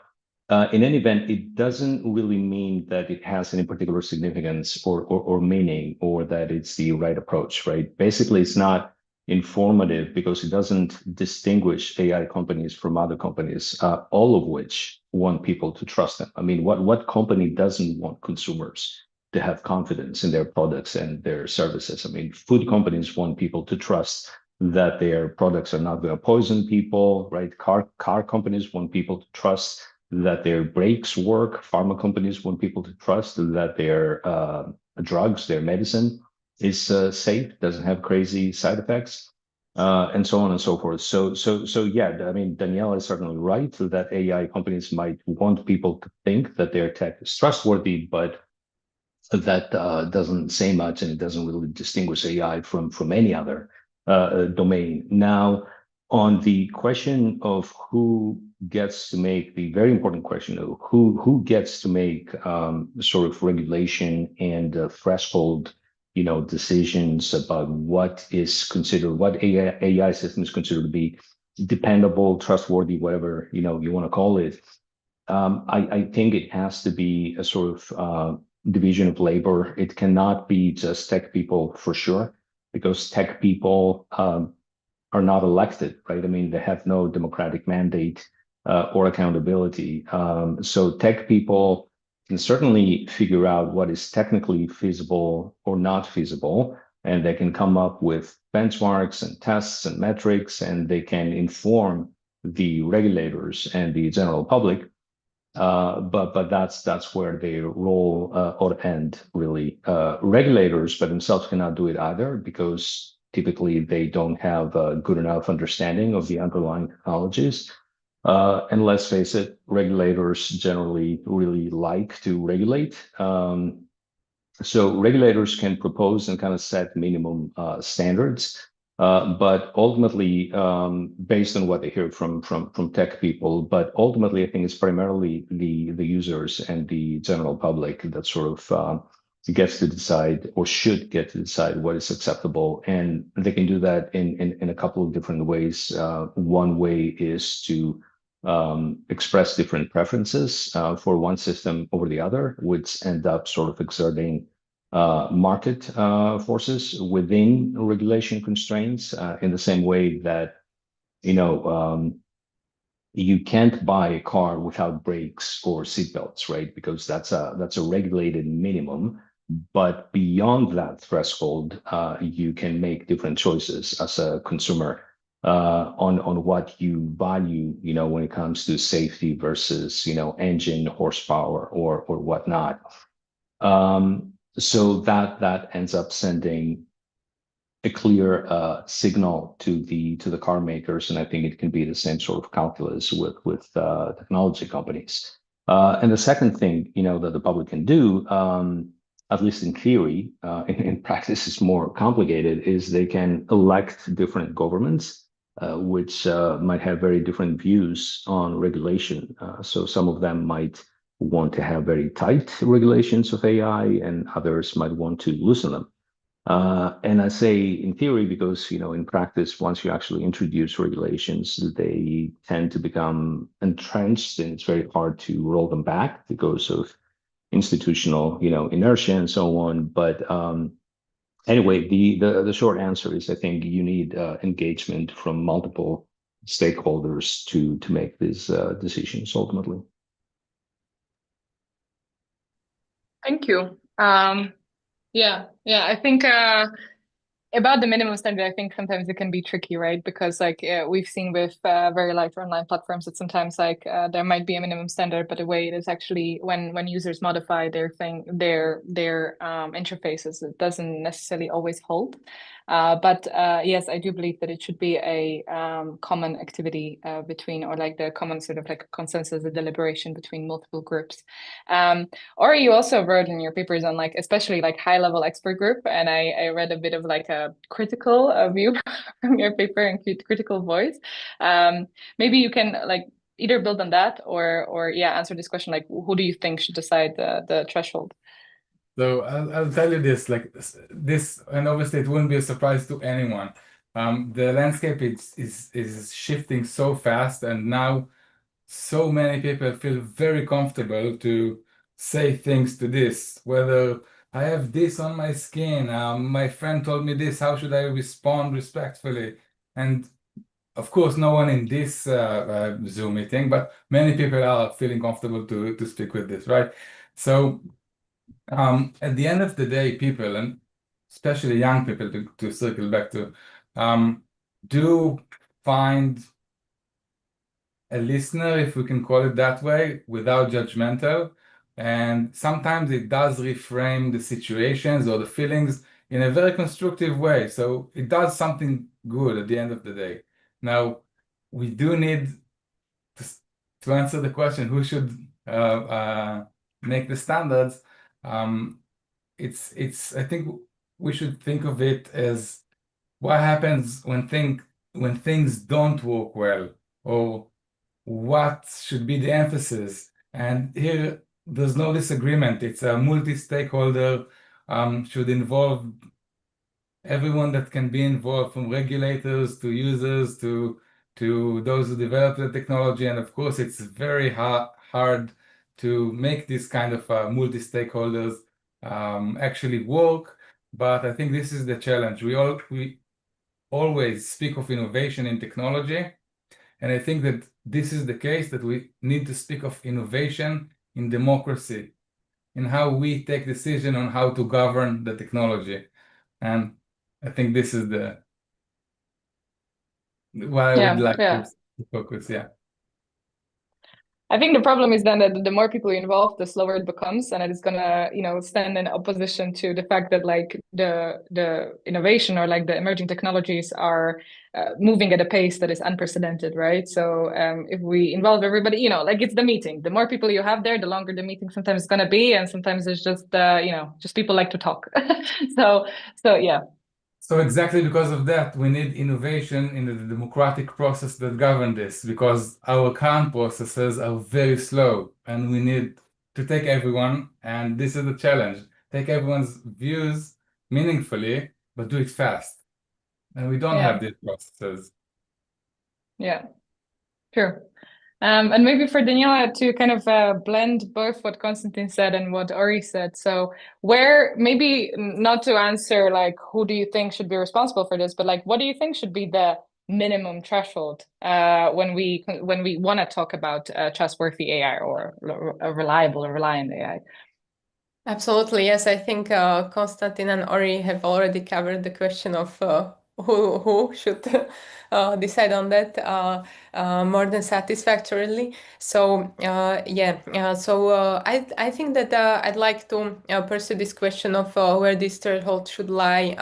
in any event, it doesn't really mean that it has any particular significance or meaning, or that it's the right approach, right? Basically, it's not informative because it doesn't distinguish AI companies from other companies, all of which want people to trust them. I mean, what company doesn't want consumers to have confidence in their products and their services? I mean, food companies want people to trust that their products are not going to poison people, right? Car companies want people to trust that their brakes work. Pharma companies want people to trust that their drugs, their medicine is safe, doesn't have crazy side effects, and so on and so forth. So yeah, I mean, Danielle is certainly right that AI companies might want people to think that their tech is trustworthy, but that doesn't say much, and it doesn't really distinguish AI from any other domain. Now, on the question of who gets to make the very important question of who gets to make sort of regulation and threshold, decisions about what is considered, what AI system is considered to be dependable, trustworthy, whatever you want to call it. I think it has to be a sort of division of labor. It cannot be just tech people for sure, because tech people are not elected, right? I mean, they have no democratic mandate or accountability. So tech people can certainly figure out what is technically feasible or not feasible, and they can come up with benchmarks and tests and metrics, and they can inform the regulators and the general public. But that's where their role ought to end, really. Regulators by themselves cannot do it either, because typically they don't have a good enough understanding of the underlying technologies. And let's face it, regulators generally really like to regulate. So regulators can propose and kind of set minimum standards. But ultimately, based on what they hear from tech people, but ultimately, I think it's primarily the users and the general public that sort of gets to decide, or should get to decide, what is acceptable, and they can do that in a couple of different ways. One way is to express different preferences for one system over the other, which end up sort of exerting market forces within regulation constraints, in the same way that you can't buy a car without brakes or seatbelts, right? Because that's a regulated minimum. But beyond that threshold, you can make different choices as a consumer on what you value, when it comes to safety versus engine horsepower or whatnot. So that ends up sending a clear signal to the car makers, and I think it can be the same sort of calculus with technology companies. And the second thing that the public can do, at least in theory, in practice is more complicated, is they can elect different governments, which might have very different views on regulation. So some of them might want to have very tight regulations of AI, and others might want to loosen them. And I say in theory because, in practice, once you actually introduce regulations, they tend to become entrenched, and it's very hard to roll them back because of institutional, inertia and so on. But anyway, the short answer is I think you need engagement from multiple stakeholders to make these decisions ultimately. Thank you. Yeah, I think about the minimum standard, I think sometimes it can be tricky, right? Because we've seen with very large online platforms that sometimes there might be a minimum standard, but the way it is actually when users modify their interfaces, it doesn't necessarily always hold. But yes, I do believe that it should be a common activity between, or the common sort of consensus, a deliberation between multiple groups. Or you also wrote in your papers on especially high-level expert group, and I read a bit of a critical view from your paper and critical voice. Maybe you can either build on that or answer this question, who do you think should decide the threshold? So I'll tell you this, this, and obviously it wouldn't be a surprise to anyone. The landscape is shifting so fast, and now so many people feel very comfortable to say things to this, whether I have this on my skin, my friend told me this, how should I respond respectfully? And of course, no one in this Zoom meeting, but many people are feeling comfortable to speak with this, right? So at the end of the day, people, and especially young people, to circle back to, do find a listener, if we can call it that way, without judgmental, And sometimes it does reframe the situations or the feelings in a very constructive way. So it does something good at the end of the day. Now, we do need to answer the question, who should make the standards? I think we should think of it as what happens when things don't work well, or what should be the emphasis. And here, there's no disagreement. It's a multi-stakeholder, should involve everyone that can be involved, from regulators to users to those who develop the technology. And of course, it's very hard to make this kind of multi-stakeholders actually work. But I think this is the challenge. We always speak of innovation in technology, and I think that this is the case, that we need to speak of innovation in democracy, in how we take decision on how to govern the technology. And I think this is what I would like to focus. Yeah. I think the problem is then that the more people you involve, the slower it becomes, and it's gonna, stand in opposition to the fact that like the innovation or like the emerging technologies are moving at a pace that is unprecedented, right? So if we involve everybody, like it's the meeting. The more people you have there, the longer the meeting sometimes is gonna be, and sometimes it's just just people like to talk. so yeah. So exactly because of that, we need innovation in the democratic process that govern this, because our current processes are very slow, and we need to take everyone, and this is the challenge, take everyone's views meaningfully, but do it fast. And we don't have these processes. Yeah, sure. And maybe for Daniela to kind of blend both what Konstantin said and what Ori said. So where, maybe not to answer like who do you think should be responsible for this, but like what do you think should be the minimum threshold when we want to talk about trustworthy AI or a reliable or reliant AI? Absolutely, yes. I think Konstantin and Ori have already covered the question of who should decide on that more than satisfactorily. So I think that I'd like to pursue this question of where this threshold should lie.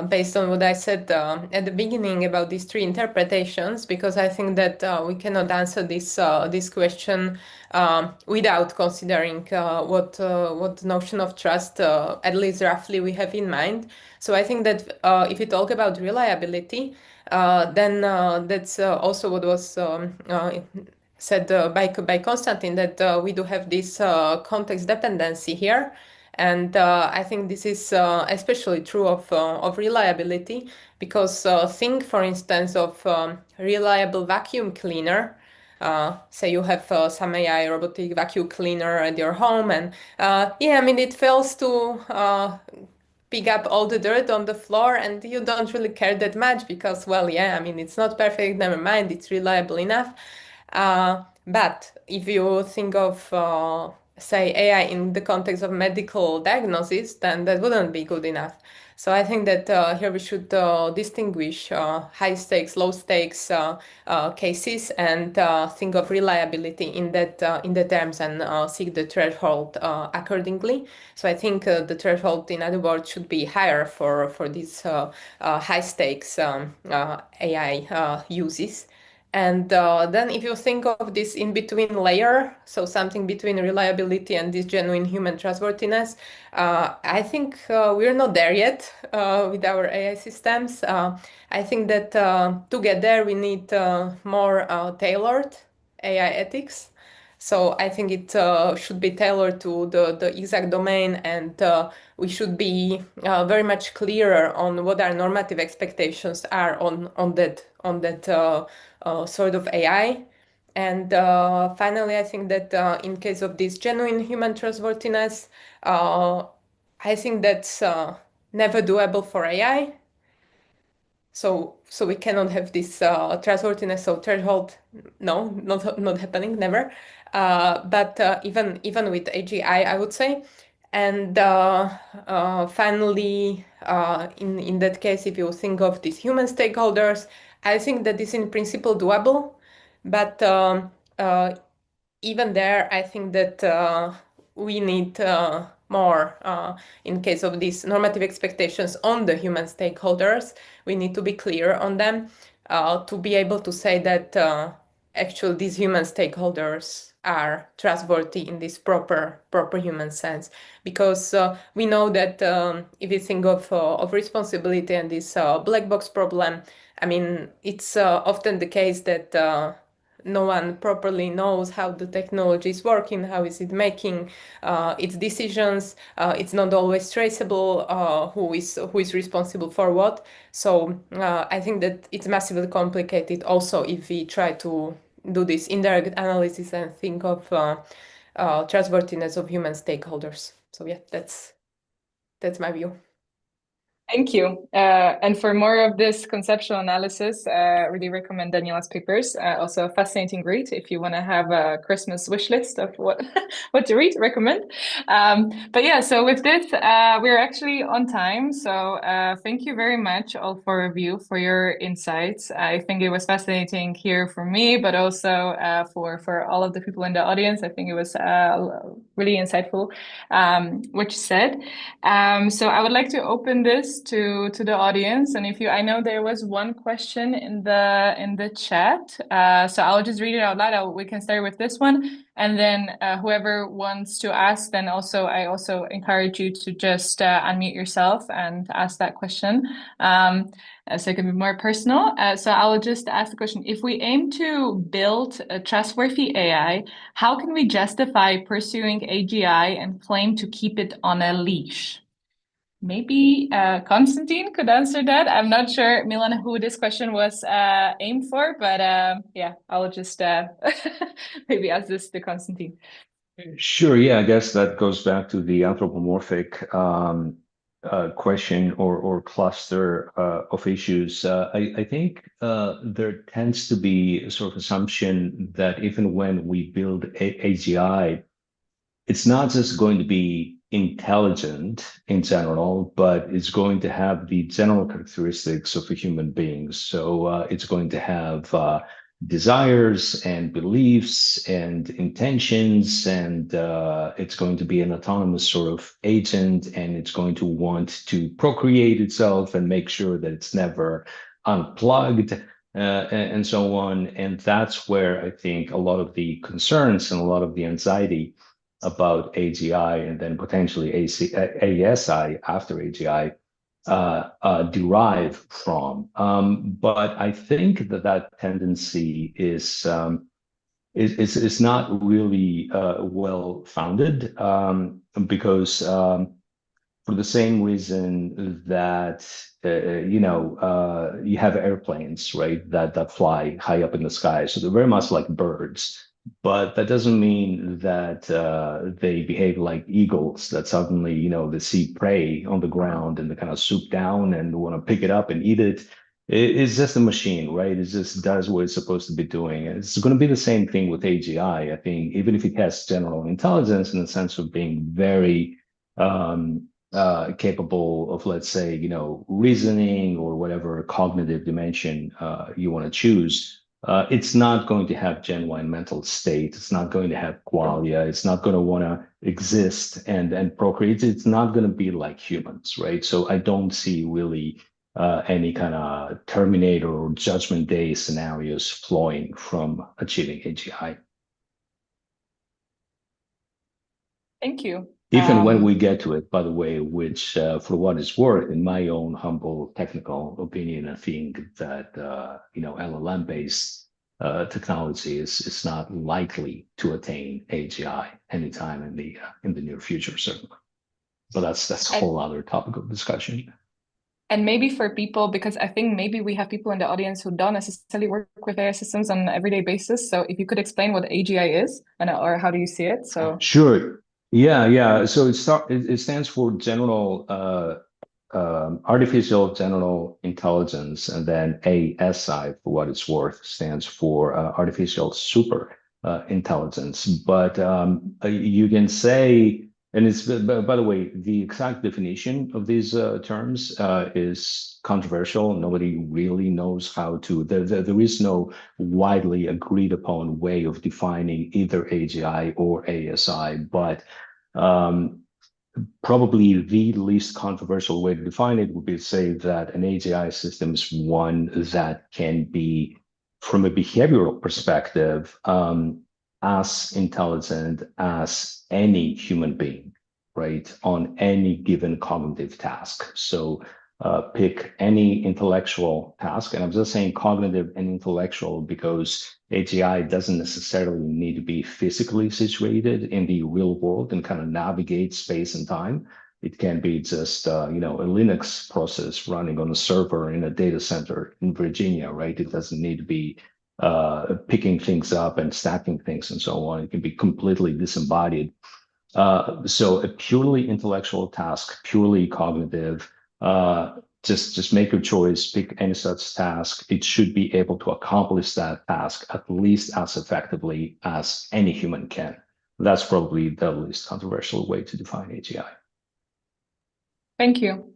Based on what I said at the beginning about these three interpretations, because I think that we cannot answer this question without considering what notion of trust, at least roughly, we have in mind. So I think that if you talk about reliability, then that's also what was said by Konstantin, that we do have this context dependency here. And I think this is especially true of reliability, because think, for instance, of reliable vacuum cleaner. Say you have some AI robotic vacuum cleaner at your home, and it fails to pick up all the dirt on the floor, and you don't really care that much because, it's not perfect, never mind, it's reliable enough. But if you think of say AI in the context of medical diagnosis, then that wouldn't be good enough. So I think that here we should distinguish high stakes, low stakes cases, and think of reliability in the terms, and seek the threshold accordingly. So I think the threshold, in other words, should be higher for these high stakes AI uses. And then if you think of this in-between layer, so something between reliability and this genuine human trustworthiness, I think we're not there yet with our AI systems. I think that to get there, we need more tailored AI ethics. So I think it should be tailored to the exact domain, and we should be very much clearer on what our normative expectations are on that sort of AI. And finally, I think that in case of this genuine human trustworthiness, I think that's never doable for AI. So we cannot have this trustworthiness, so threshold, no, not happening, never. But even with AGI, I would say. And finally, in that case, if you think of these human stakeholders, I think that is in principle doable, but even there, I think that we need more in case of these normative expectations on the human stakeholders. We need to be clear on them to be able to say that actually these human stakeholders are trustworthy in this proper human sense, because we know that if you think of responsibility and this black box problem, I mean, it's often the case that no one properly knows how the technology is working, how is it making its decisions. It's not always traceable who is responsible for what. So I think that it's massively complicated also if we try to do this indirect analysis and think of trustworthiness of human stakeholders. So yeah, that's my view. Thank you. And for more of this conceptual analysis, really recommend Daniela's papers. Also a fascinating read. If you want to have a Christmas wish list of what what to read, recommend. But yeah, so with this, we're actually on time. So thank you very much, all four of you, for your insights. I think it was fascinating here for me, but also for all of the people in the audience. I think it was really insightful, what you said. So I would like to open this to the audience, and if you, I know there was one question in the chat, so I'll just read it out loud. We can start with this one, and then whoever wants to ask, then I also encourage you to just unmute yourself and ask that question. So it can be more personal. So I will just ask the question: if we aim to build a trustworthy AI, how can we justify pursuing AGI and claim to keep it on a leash? Maybe Konstantin could answer that. I'm not sure, Milan, who this question was aimed for, but yeah, I'll just maybe ask this to Konstantin. Sure. Yeah, I guess that goes back to the anthropomorphic question or cluster of issues. I think there tends to be a sort of assumption that even when we build AGI, it's not just going to be intelligent in general, but it's going to have the general characteristics of a human being. So it's going to have desires and beliefs and intentions, and it's going to be an autonomous sort of agent, and it's going to want to procreate itself and make sure that it's never unplugged. And so on. And that's where I think a lot of the concerns and a lot of the anxiety about AGI and then potentially ASI after AGI derive from. But I think that tendency is not really well founded, because for the same reason that you have airplanes, right, that fly high up in the sky, so they're very much like birds. But that doesn't mean that they behave like eagles, that suddenly, they see prey on the ground and they kind of swoop down and want to pick it up and eat it. It's just a machine, right? It just does what it's supposed to be doing. And it's going to be the same thing with AGI. I think even if it has general intelligence in the sense of being very capable of, let's say, reasoning or whatever cognitive dimension you want to choose, it's not going to have genuine mental state. It's not going to have qualia. It's not going to want to exist and procreate. It's not going to be like humans, right? So I don't see really any kind of Terminator or Judgment Day scenarios flowing from achieving AGI. Thank you. Even when we get to it, by the way, which for what it's worth, in my own humble technical opinion, I think that LLM-based technology is not likely to attain AGI anytime in the near future, certainly. So that's a whole other topic of discussion. And maybe for people, because I think maybe we have people in the audience who don't necessarily work with AI systems on an everyday basis. So if you could explain what AGI is, or how do you see it? So sure. Yeah. So it stands for general artificial general intelligence, and then ASI, for what it's worth, stands for artificial super intelligence. But you can say And it's, by the way, the exact definition of these terms is controversial. Nobody really knows how to, there is no widely agreed upon way of defining either AGI or ASI, but probably the least controversial way to define it would be to say that an AGI system is one that can be, from a behavioral perspective, as intelligent as any human being, right, on any given cognitive task. So pick any intellectual task. And I'm just saying cognitive and intellectual because AGI doesn't necessarily need to be physically situated in the real world and kind of navigate space and time. It can be just, you know, a Linux process running on a server in a data center in Virginia, right? It doesn't need to be picking things up and stacking things and so on. It can be completely disembodied. So a purely intellectual task, purely cognitive, just make your choice, pick any such task. It should be able to accomplish that task at least as effectively as any human can. That's probably the least controversial way to define AGI. Thank you.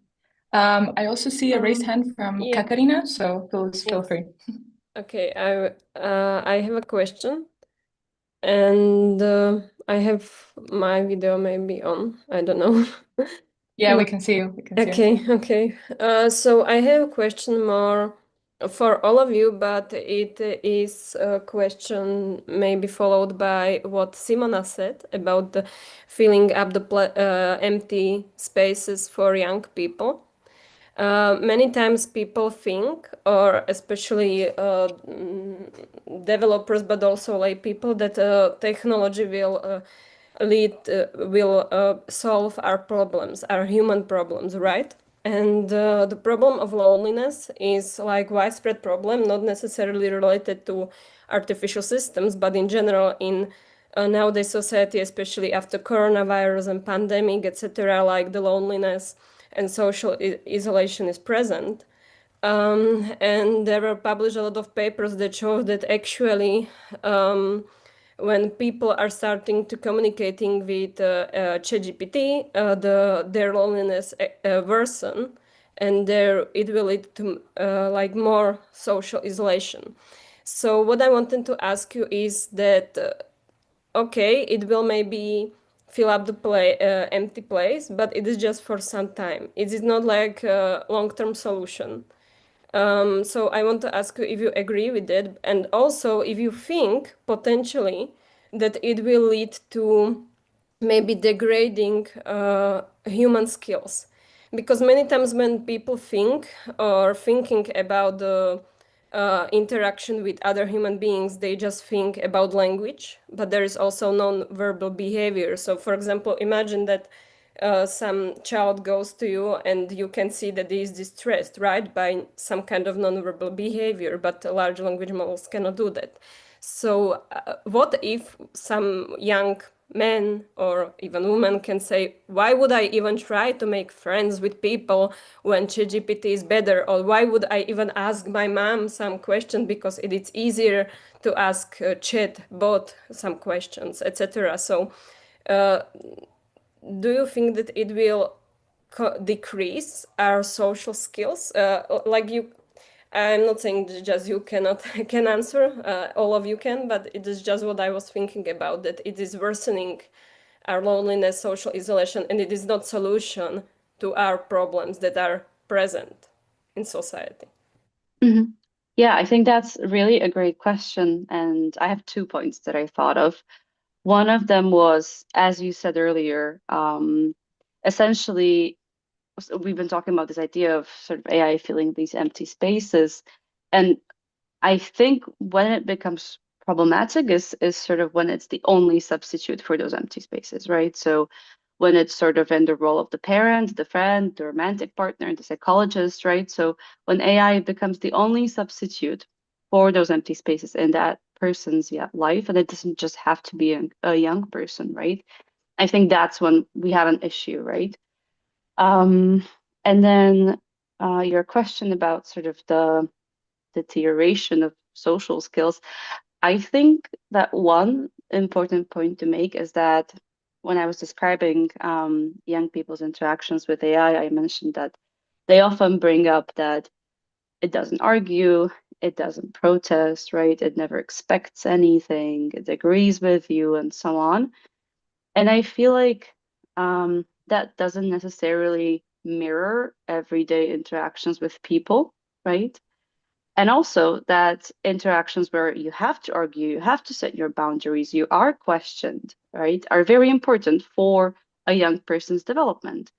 I also see a raised hand from yeah. Katarina, so please feel free. Okay, I have a question, and I have my video maybe on. I don't know. Yeah, we No. can see you. We can see you. Okay. So I have a question more for all of you, but it is a question maybe followed by what Simona said about the filling up the empty spaces for young people. Many times people think, or especially developers, but also like people, that technology will solve our problems, our human problems, right? And the problem of loneliness is like widespread problem, not necessarily related to artificial systems, but in general in nowadays society, especially after coronavirus and pandemic, etc., like the loneliness and social isolation is present. And there were published a lot of papers that show that actually when people are starting to communicating with ChatGPT, their loneliness worsen, and it will lead to like more social isolation. So what I wanted to ask you is that, okay, it will maybe fill up the empty place, but it is just for some time. It is not like a long-term solution. So I want to ask you if you agree with it, and also if you think potentially that it will lead to maybe degrading human skills. Because many times when people think or thinking about the interaction with other human beings, they just think about language, but there is also non-verbal behavior. So for example, imagine that some child goes to you and you can see that he is distressed, right, by some kind of non-verbal behavior, but large language models cannot do that. So what if some young men or even women can say, why would I even try to make friends with people when ChatGPT is better? Or why would I even ask my mom some question because it is easier to ask chatbot some questions, etc. So do you think that it will decrease our social skills? I'm not saying just you can answer, all of you can, but it is just what I was thinking about, that it is worsening our loneliness, social isolation, and it is not solution to our problems that are present in society. Mhm. Yeah, I think that's really a great question. And I have 2 points that I thought of. One of them was, as you said earlier, essentially, we've been talking about this idea of sort of AI filling these empty spaces. And I think when it becomes problematic is sort of when it's the only substitute for those empty spaces, right? So when it's sort of in the role of the parent, the friend, the romantic partner, the psychologist, right? So when AI becomes the only substitute for those empty spaces in that person's life, and it doesn't just have to be a young person, right? I think that's when we have an issue, right? And then your question about sort of the deterioration of social skills, I think that one important point to make is that when I was describing young people's interactions with AI, I mentioned that they often bring up that it doesn't argue, it doesn't protest, right? It never expects anything, it agrees with you, and so on. And I feel like that doesn't necessarily mirror everyday interactions with people, right? And also that interactions where you have to argue, you have to set your boundaries, you are questioned, right, are very important for a young person's development.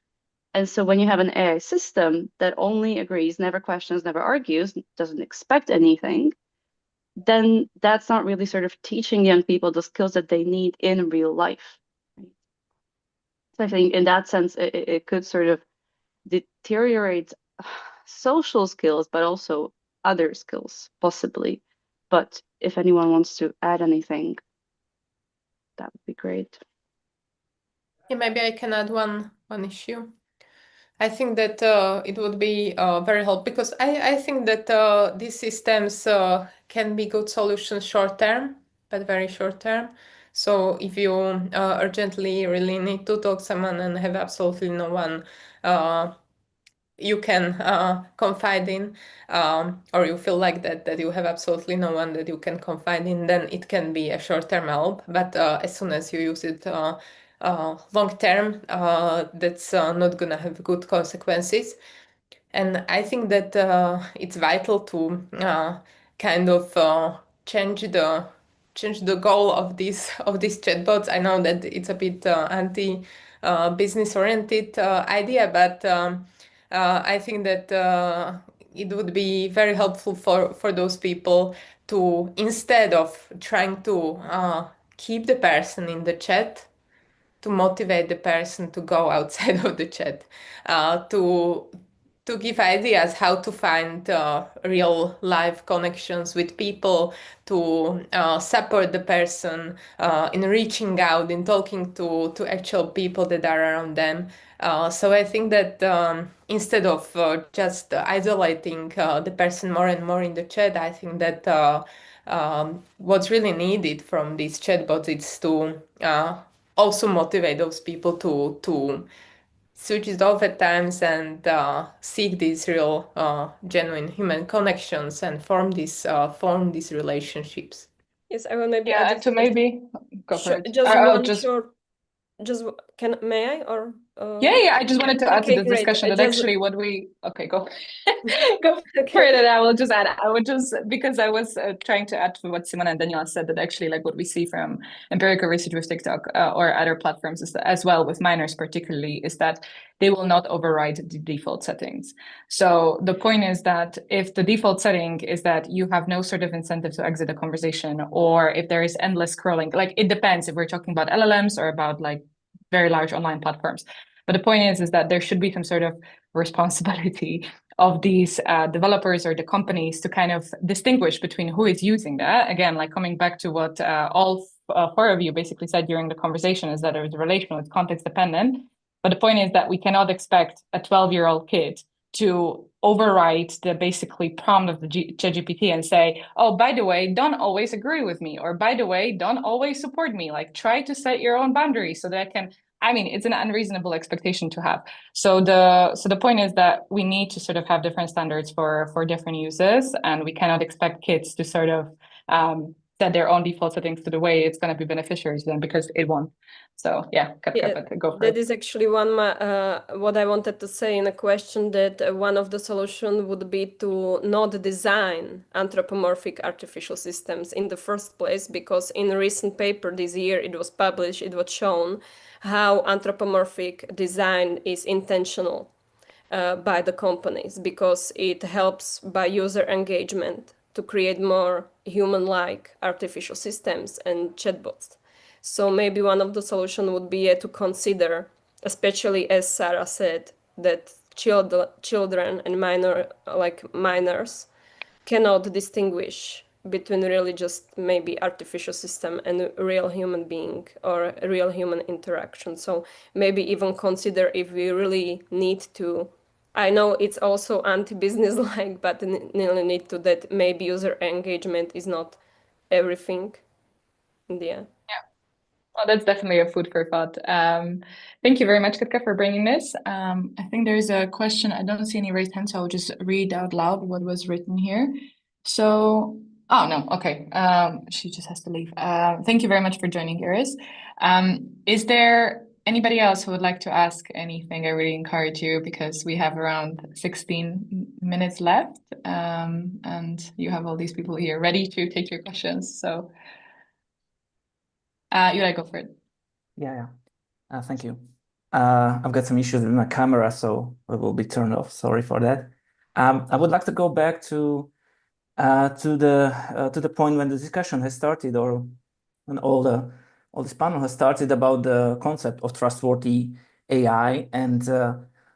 And so when you have an AI system that only agrees, never questions, never argues, doesn't expect anything, then that's not really sort of teaching young people the skills that they need in real life. So I think in that sense, it could sort of deteriorate social skills, but also other skills, possibly. But if anyone wants to add anything, that would be great. Yeah, maybe I can add one issue. I think that it would be very helpful because I think that these systems can be good solutions short term, but very short term. So if you urgently really need to talk to someone and have absolutely no one you can confide in, or you feel like that you have absolutely no one that you can confide in, then it can be a short-term help. But as soon as you use it long-term, that's not gonna have good consequences. And I think that it's vital to kind of change the goal of these chatbots. I know that it's a bit anti business oriented idea, but I think that it would be very helpful for those people to, instead of trying to keep the person in the chat, to motivate the person to go outside of the chat, to give ideas how to find real life connections with people, to support the person in reaching out, in talking to actual people that are around them. So I think that instead of just isolating the person more and more in the chat, I think that what's really needed from these chatbots is to also motivate those people to switch it off at times and seek these real, genuine human connections and form these relationships. Yes, I will maybe Yeah, add and to maybe go for it. just I'll one just short, may I or yeah, I just wanted to add to okay, this great. discussion that actually what we okay, go go for Okay. it, and I will just add. I would just because I was trying to add to what Simona and Daniela said that actually like what we see from empirical research with TikTok or other platforms is that, as well with minors particularly, is that they will not override the default settings. So the point is that if the default setting is that you have no sort of incentive to exit a conversation, or if there is endless scrolling, like it depends if we're talking about LLMs or about like very large online platforms. But the point is that there should be some sort of responsibility of these developers or the companies to kind of distinguish between who is using that. Again, like coming back to what all four of you basically said during the conversation is that it was relational, it's context dependent. But the point is that we cannot expect a 12-year-old kid to overwrite the basically prompt of the ChatGPT and say, oh, by the way, don't always agree with me, or by the way, don't always support me. Like try to set your own boundaries so that I can it's an unreasonable expectation to have. So the point is that we need to sort of have different standards for different uses, and we cannot expect kids to sort of set their own default settings to the way it's going to be beneficiary to them, because it won't. So yeah, go for that it. is actually one what I wanted to say in a question, that one of the solution would be to not design anthropomorphic artificial systems in the first place, because in a recent paper this year it was published, it was shown how anthropomorphic design is intentional by the companies, because it helps by user engagement to create more human-like artificial systems and chatbots. So maybe one of the solutions would be to consider, especially as Sarah said, that children and minors cannot distinguish between really just maybe artificial system and a real human being or a real human interaction. So maybe even consider if we really need to, I know it's also anti-business like, but really need to, that maybe user engagement is not everything in the end. Well, that's definitely a food for thought. Thank you very much, Katka, for bringing this. I think there's a question. I don't see any raised hands, so I'll just read out loud what was written here. So, oh no, okay. She just has to leave. Thank you very much for joining, Iris. Is there anybody else who would like to ask anything? I really encourage you because we have around 16 minutes left, and you have all these people here ready to take your questions. So. You go for it. Yeah. Thank you. I've got some issues with my camera, so it will be turned off. Sorry for that. I would like to go back to the point when the discussion has started, or when all this panel has started about the concept of trustworthy AI and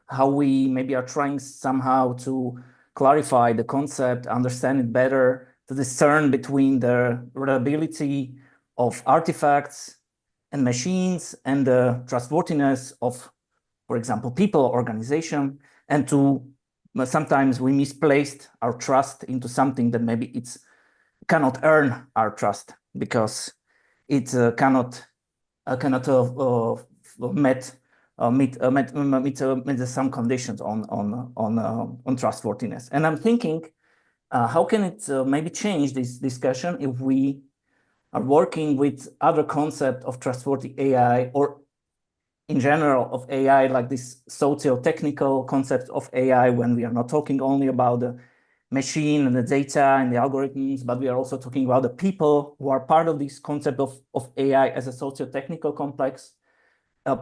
how we maybe are trying somehow to clarify the concept, understand it better, to discern between the reliability of artifacts and machines and the trustworthiness of, for example, people, organization, and sometimes we misplaced our trust into something that maybe it's cannot earn our trust because it cannot meet some conditions on trustworthiness. And I'm thinking, how can it maybe change this discussion if we are working with other concept of trustworthy AI, or in general of AI, like this socio-technical concept of AI, when we are not talking only about the machine and the data and the algorithms, but we are also talking about the people who are part of this concept of AI as a socio-technical complex,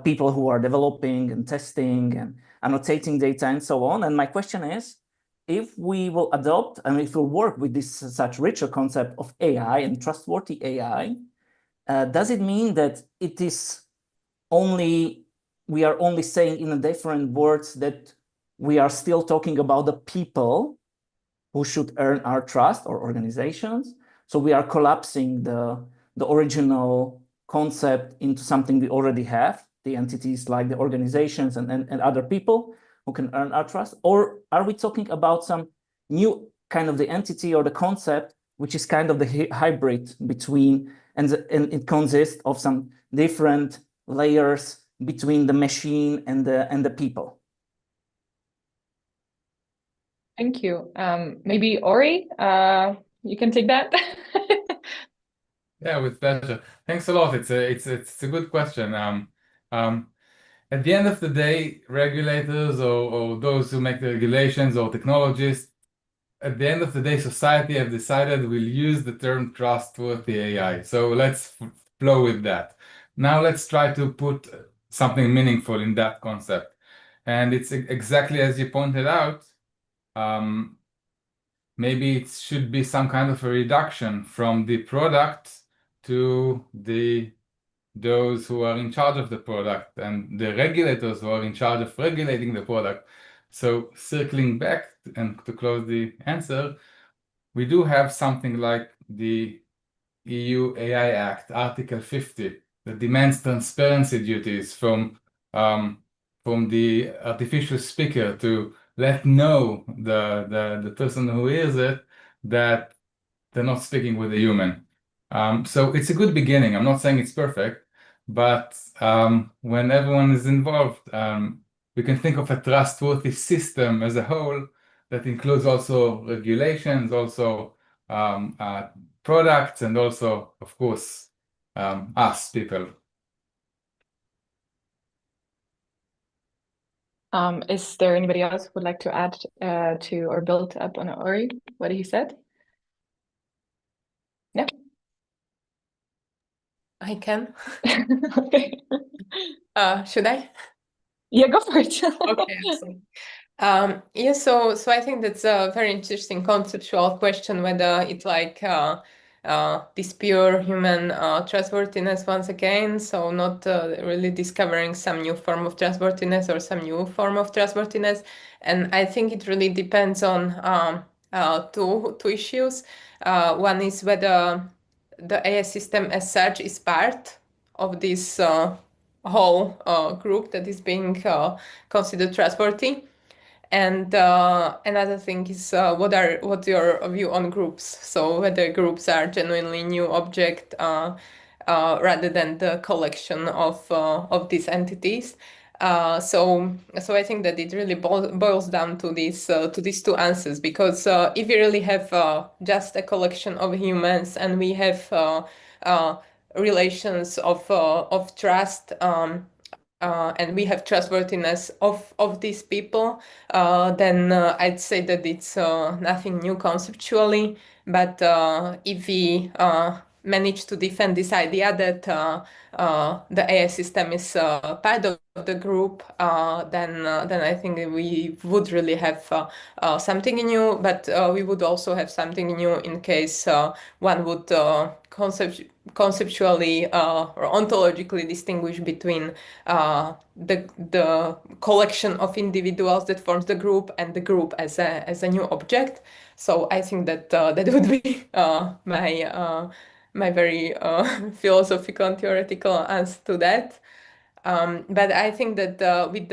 people who are developing and testing and annotating data and so on. And my question is, if we will adopt and if we'll work with this such richer concept of AI and trustworthy AI, does it mean that it is we are only saying in a different words that we are still talking about the people who should earn our trust, or organizations? So we are collapsing the original concept into something we already have, the entities like the organizations and other people who can earn our trust? Or are we talking about some new kind of the entity or the concept, which is kind of the hybrid between, and it consists of some different layers between the machine and the people? Thank you. Maybe Ori, you can take that. Yeah, with pleasure. Thanks a lot. It's a good question. At the end of the day, regulators or those who make the regulations or technologists, at the end of the day, society have decided we'll use the term trustworthy AI. So let's flow with that. Now let's try to put something meaningful in that concept. And it's exactly as you pointed out. Maybe it should be some kind of a reduction from the product to those who are in charge of the product and the regulators who are in charge of regulating the product. So circling back and to close the answer, we do have something like the EU AI Act, Article 50, that demands transparency duties from the artificial speaker to let know the person who hears it that they're not speaking with a human. So it's a good beginning. I'm not saying it's perfect, but when everyone is involved, we can think of a trustworthy system as a whole that includes also regulations, also products, and also, of course, us people. Is there anybody else who would like to add to or build up on Ori, what he said? Yeah. I can. Okay. Should I? Yeah, go for it. Okay, awesome. Yeah, so I think that's a very interesting conceptual question, whether it's like this pure human trustworthiness once again, so not really discovering some new form of trustworthiness or some new form of trustworthiness. And I think it really depends on two issues. One is whether the AI system as such is part of this whole group that is being considered trustworthy. And another thing is what's your view on groups? So whether groups are genuinely new object rather than the collection of these entities. So I think that it really boils down to these two answers, because if we really have just a collection of humans and we have relations of trust, and we have trustworthiness of these people, then I'd say that it's nothing new conceptually. But if we manage to defend this idea that the AI system is part of the group, then I think we would really have something new. But we would also have something new in case one would conceptually or ontologically distinguish between the collection of individuals that forms the group and the group as a new object. So I think that that would be my very philosophical and theoretical answer to that. But I think that with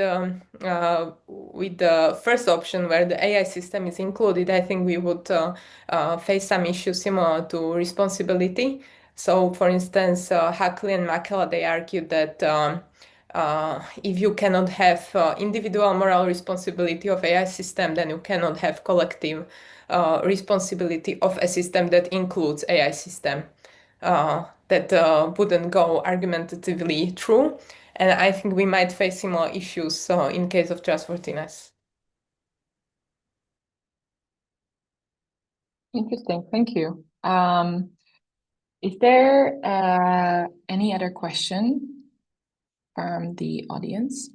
the first option, where the AI system is included, I think we would face some issues similar to responsibility. So, for instance, Huxley and Makela, they argued that if you cannot have individual moral responsibility of AI system, then you cannot have collective responsibility of a system that includes AI system. That wouldn't go argumentatively true. And I think we might face similar issues in case of trustworthiness. Interesting, thank you. Is there any other question from the audience?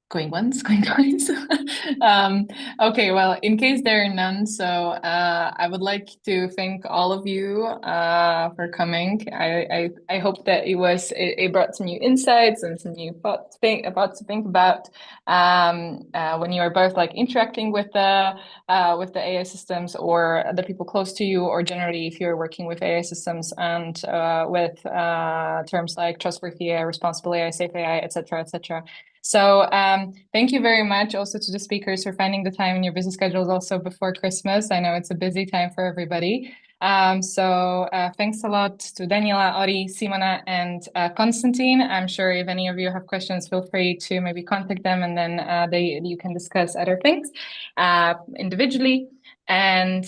Going once, going twice. Okay, well, in case there are none, so I would like to thank all of you for coming. I hope that it brought some new insights and some new thoughts to think about when you are both like interacting with the AI systems, or the people close to you, or generally if you're working with AI systems and with terms like trustworthy AI, responsible AI, safe AI, etc., etc. So thank you very much also to the speakers for finding the time in your busy schedules also before Christmas. I know it's a busy time for everybody. So thanks a lot to Daniela, Ori, Simona, and Konstantin. I'm sure if any of you have questions, feel free to maybe contact them, and then you can discuss other things individually. And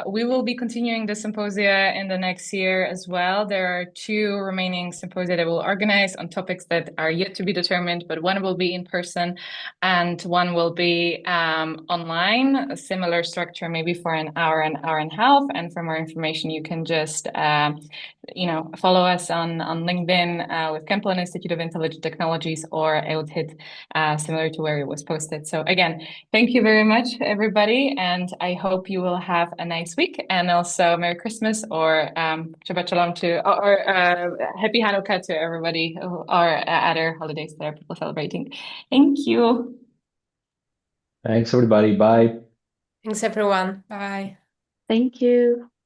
we will be continuing the symposia in the next year as well. There are 2 remaining symposia that we'll organize on topics that are yet to be determined, but one will be in person and one will be online, a similar structure, maybe for an hour and a half. And for more information, you can just follow us on LinkedIn with Kempelen Institute of Intelligent Technologies, or I would hit similar to where it was posted. So again, thank you very much, everybody, and I hope you will have a nice week, and also Merry Christmas, or Shabbat Shalom or Happy Hanukkah to everybody, or other holidays that are people celebrating. Thank you. Thanks, everybody. Bye. Thanks, everyone. Bye. Thank you.